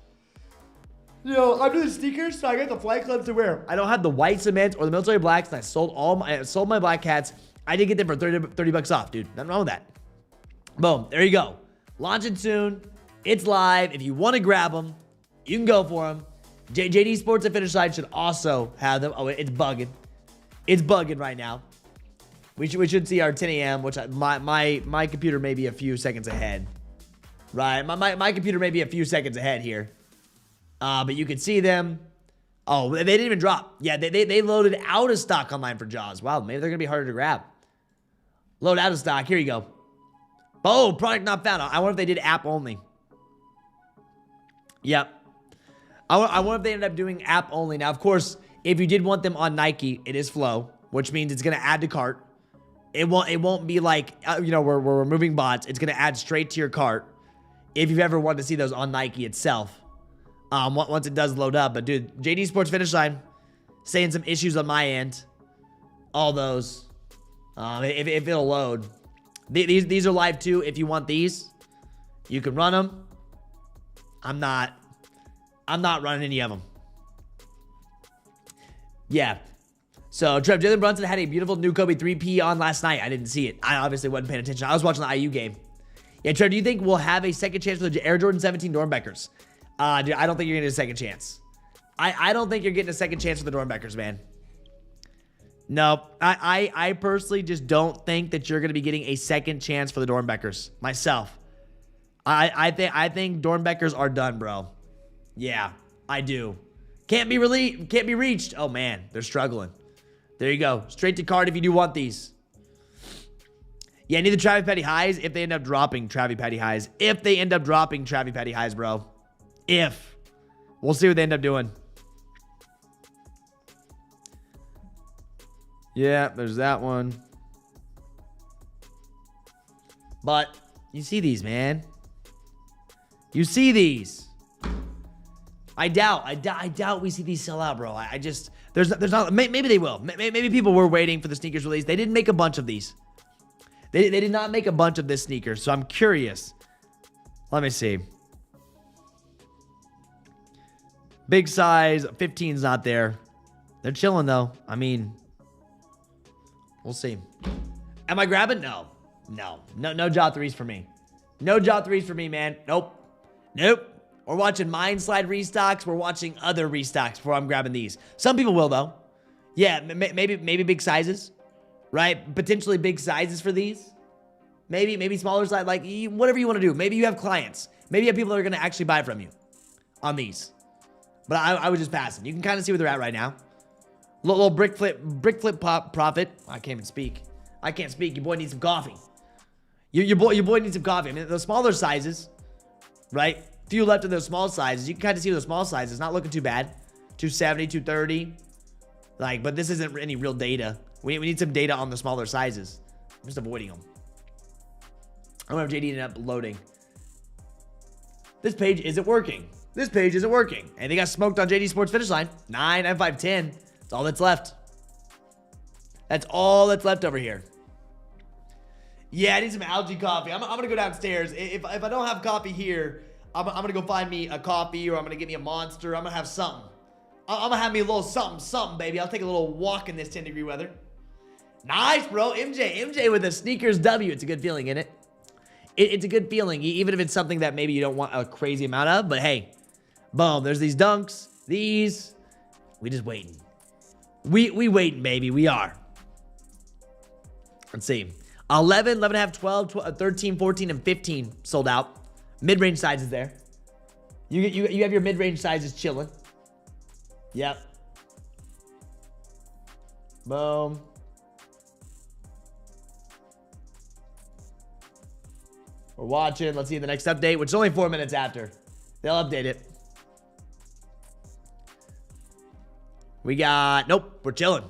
I'm doing sneakers, so I got the flight clubs to wear. I don't have the white cement or the military blacks, and I sold my black hats. I did get them for 30 bucks off, dude. Nothing wrong with that. Boom. There you go. Launching soon. It's live. If you want to grab them, you can go for them. JD Sports and Finish Line should also have them. Oh, it's bugging. It's bugging right now. We should see our 10 a.m., which my computer may be a few seconds ahead. Right. My computer may be a few seconds ahead here. But you can see them. Oh, they didn't even drop. Yeah, they loaded out of stock online for Jaws. Wow, maybe they're going to be harder to grab. Load out of stock. Here you go. Oh, product not found. I wonder if they did app only. Yep. I wonder if they ended up doing app only. Now, of course, if you did want them on Nike, it is flow, which means it's going to add to cart. It won't be like, we're removing bots. It's going to add straight to your cart if you've ever wanted to see those on Nike itself. Once it does load up. But, dude, JD Sports Finish Line saying some issues on my end. All those. If it'll load. These are live, too. If you want these, you can run them. I'm not running any of them. Yeah. So, Trev, Jalen Brunson had a beautiful new Kobe 3P on last night. I didn't see it. I obviously wasn't paying attention. I was watching the IU game. Yeah, Trev, do you think we'll have a second chance for the Air Jordan 17 Dornbeckers? Dude, I don't think you're getting a second chance. I don't think you're getting a second chance for the Dornbeckers, man. No, I personally just don't think that you're going to be getting a second chance for the Dornbeckers. Myself. I think Dornbeckers are done, bro. Yeah, I do. Can't be reached. Oh, man, they're struggling. There you go. Straight to card if you do want these. Yeah, I need the Travi Petty highs if they end up dropping Travi Petty highs. If they end up dropping Travi Petty highs, bro. If. We'll see what they end up doing. Yeah, there's that one. But you see these, man. You see these. I doubt we see these sell out, bro. I just, there's not, maybe they will. Maybe people were waiting for the sneakers release. They didn't make a bunch of these. They did not make a bunch of this sneaker, so I'm curious. Let me see. Big size, 15's not there. They're chilling, though. I mean, we'll see. Am I grabbing? No Jaw 3s for me. No Jaw 3s for me, man. Nope. We're watching Mind Slide restocks. We're watching other restocks before I'm grabbing these. Some people will, though. Yeah, maybe big sizes, right? Potentially big sizes for these. Maybe smaller size, like whatever you want to do. Maybe you have clients. Maybe you have people that are going to actually buy from you on these. But I was just passing. You can kind of see where they're at right now. Little brick flip profit. I can't even speak. I can't speak. Your boy needs some coffee. Your boy needs some coffee. I mean, the smaller sizes, right? Few left of those small sizes. You can kind of see those small sizes. Not looking too bad. 270, 230. Like, but this isn't any real data. We need some data on the smaller sizes. I'm just avoiding them. I don't know if JD ended up loading. This page isn't working. And they got smoked on JD Sports finish line. 9, 9, 5, 10. That's all that's left. That's all that's left over here. Yeah, I need some algae coffee. I'm going to go downstairs. If I don't have coffee here, I'm going to go find me a coffee, or I'm going to get me a Monster. I'm going to have something. I'm going to have me a little something, baby. I'll take a little walk in this 10-degree weather. Nice, bro. MJ with a sneakers W. It's a good feeling, isn't it? It's a good feeling, even if it's something that maybe you don't want a crazy amount of. But hey, boom, there's these dunks. These. We just waiting. We waiting, baby. We are. Let's see. 11, 11.5, 12, 13, 14, and 15 sold out. Mid-range sizes there. You have your mid-range sizes chilling. Yep. Boom. We're watching. Let's see the next update, which is only 4 minutes after. They'll update it. We got... Nope. We're chilling.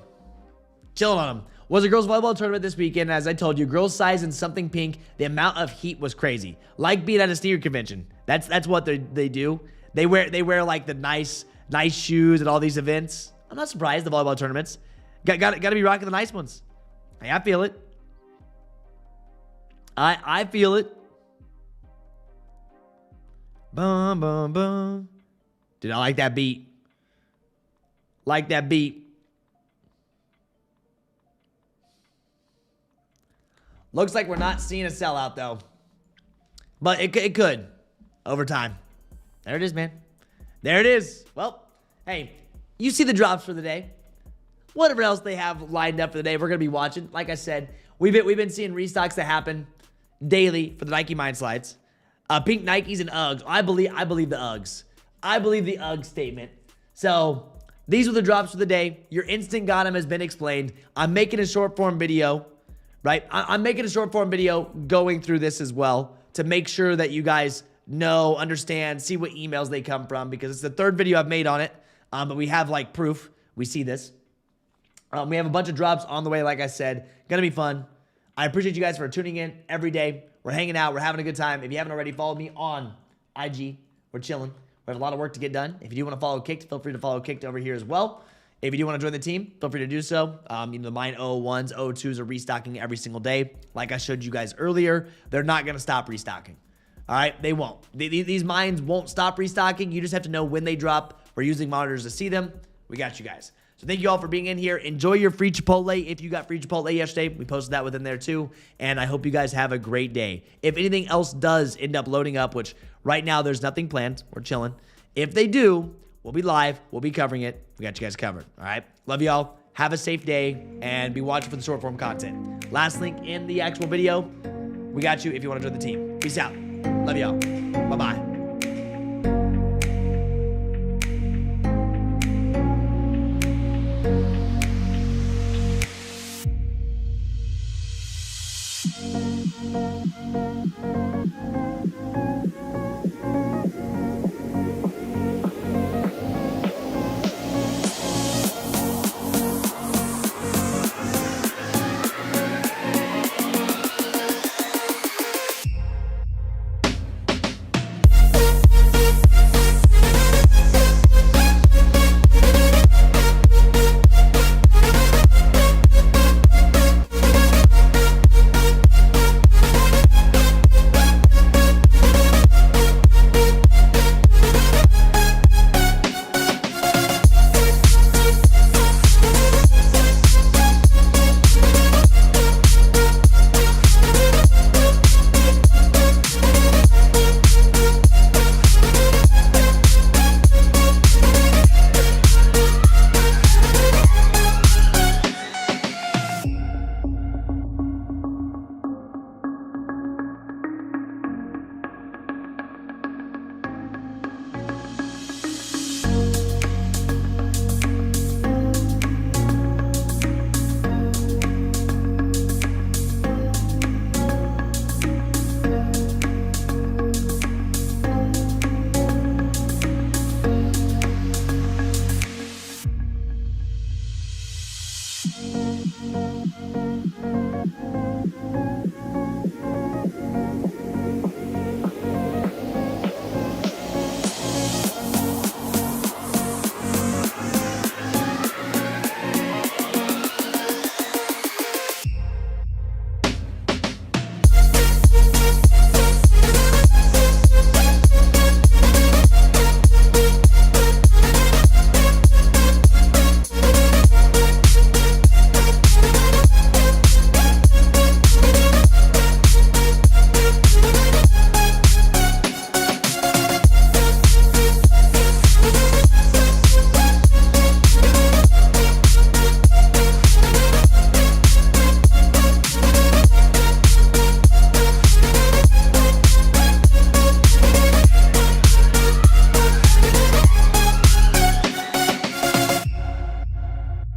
Chilling on them. Was a girls volleyball tournament this weekend. As I told you, girls size in something pink. The amount of heat was crazy. Like being at a sneaker convention. That's what they do. They wear like the nice shoes at all these events. I'm not surprised. The volleyball tournaments got to be rocking the nice ones. Hey, I feel it. I feel it. Boom, boom, boom. Dude, I like that beat. Like that beat. Looks like we're not seeing a sellout, though. But it could. Over time. There it is, man. There it is. Well, hey, you see the drops for the day. Whatever else they have lined up for the day, we're going to be watching. Like I said, we've been seeing restocks that happen daily for the Nike Mind Slides. Pink Nikes and Uggs. I believe the Uggs. I believe the Uggs statement. So, these are the drops for the day. Your instant Gotem has been explained. I'm making a short form video, right? I'm making a short form video going through this as well to make sure that you guys know, understand, see what emails they come from, because it's the third video I've made on it. But we have like proof. We see this. We have a bunch of drops on the way, like I said. Gonna be fun. I appreciate you guys for tuning in every day. We're hanging out. We're having a good time. If you haven't already, follow me on IG. We're chilling. We have a lot of work to get done. If you do want to follow Kckd, feel free to follow Kckd over here as well. If you do want to join the team, feel free to do so. The Mine 01s, 02s are restocking every single day. Like I showed you guys earlier, they're not going to stop restocking. All right? They won't. These mines won't stop restocking. You just have to know when they drop. We're using monitors to see them. We got you guys. So So thank you all for being in here. Enjoy your free Chipotle. If you got free Chipotle yesterday, we posted that within there too. And I hope you guys have a great day. If anything else does end up loading up, which right now there's nothing planned, we're chilling. If they do, we'll be live. We'll be covering it. We got you guys covered. All right. Love y'all. Have a safe day and be watching for the short form content. Last link in the actual video. We got you if you want to join the team. Peace out. Love y'all. Bye-bye.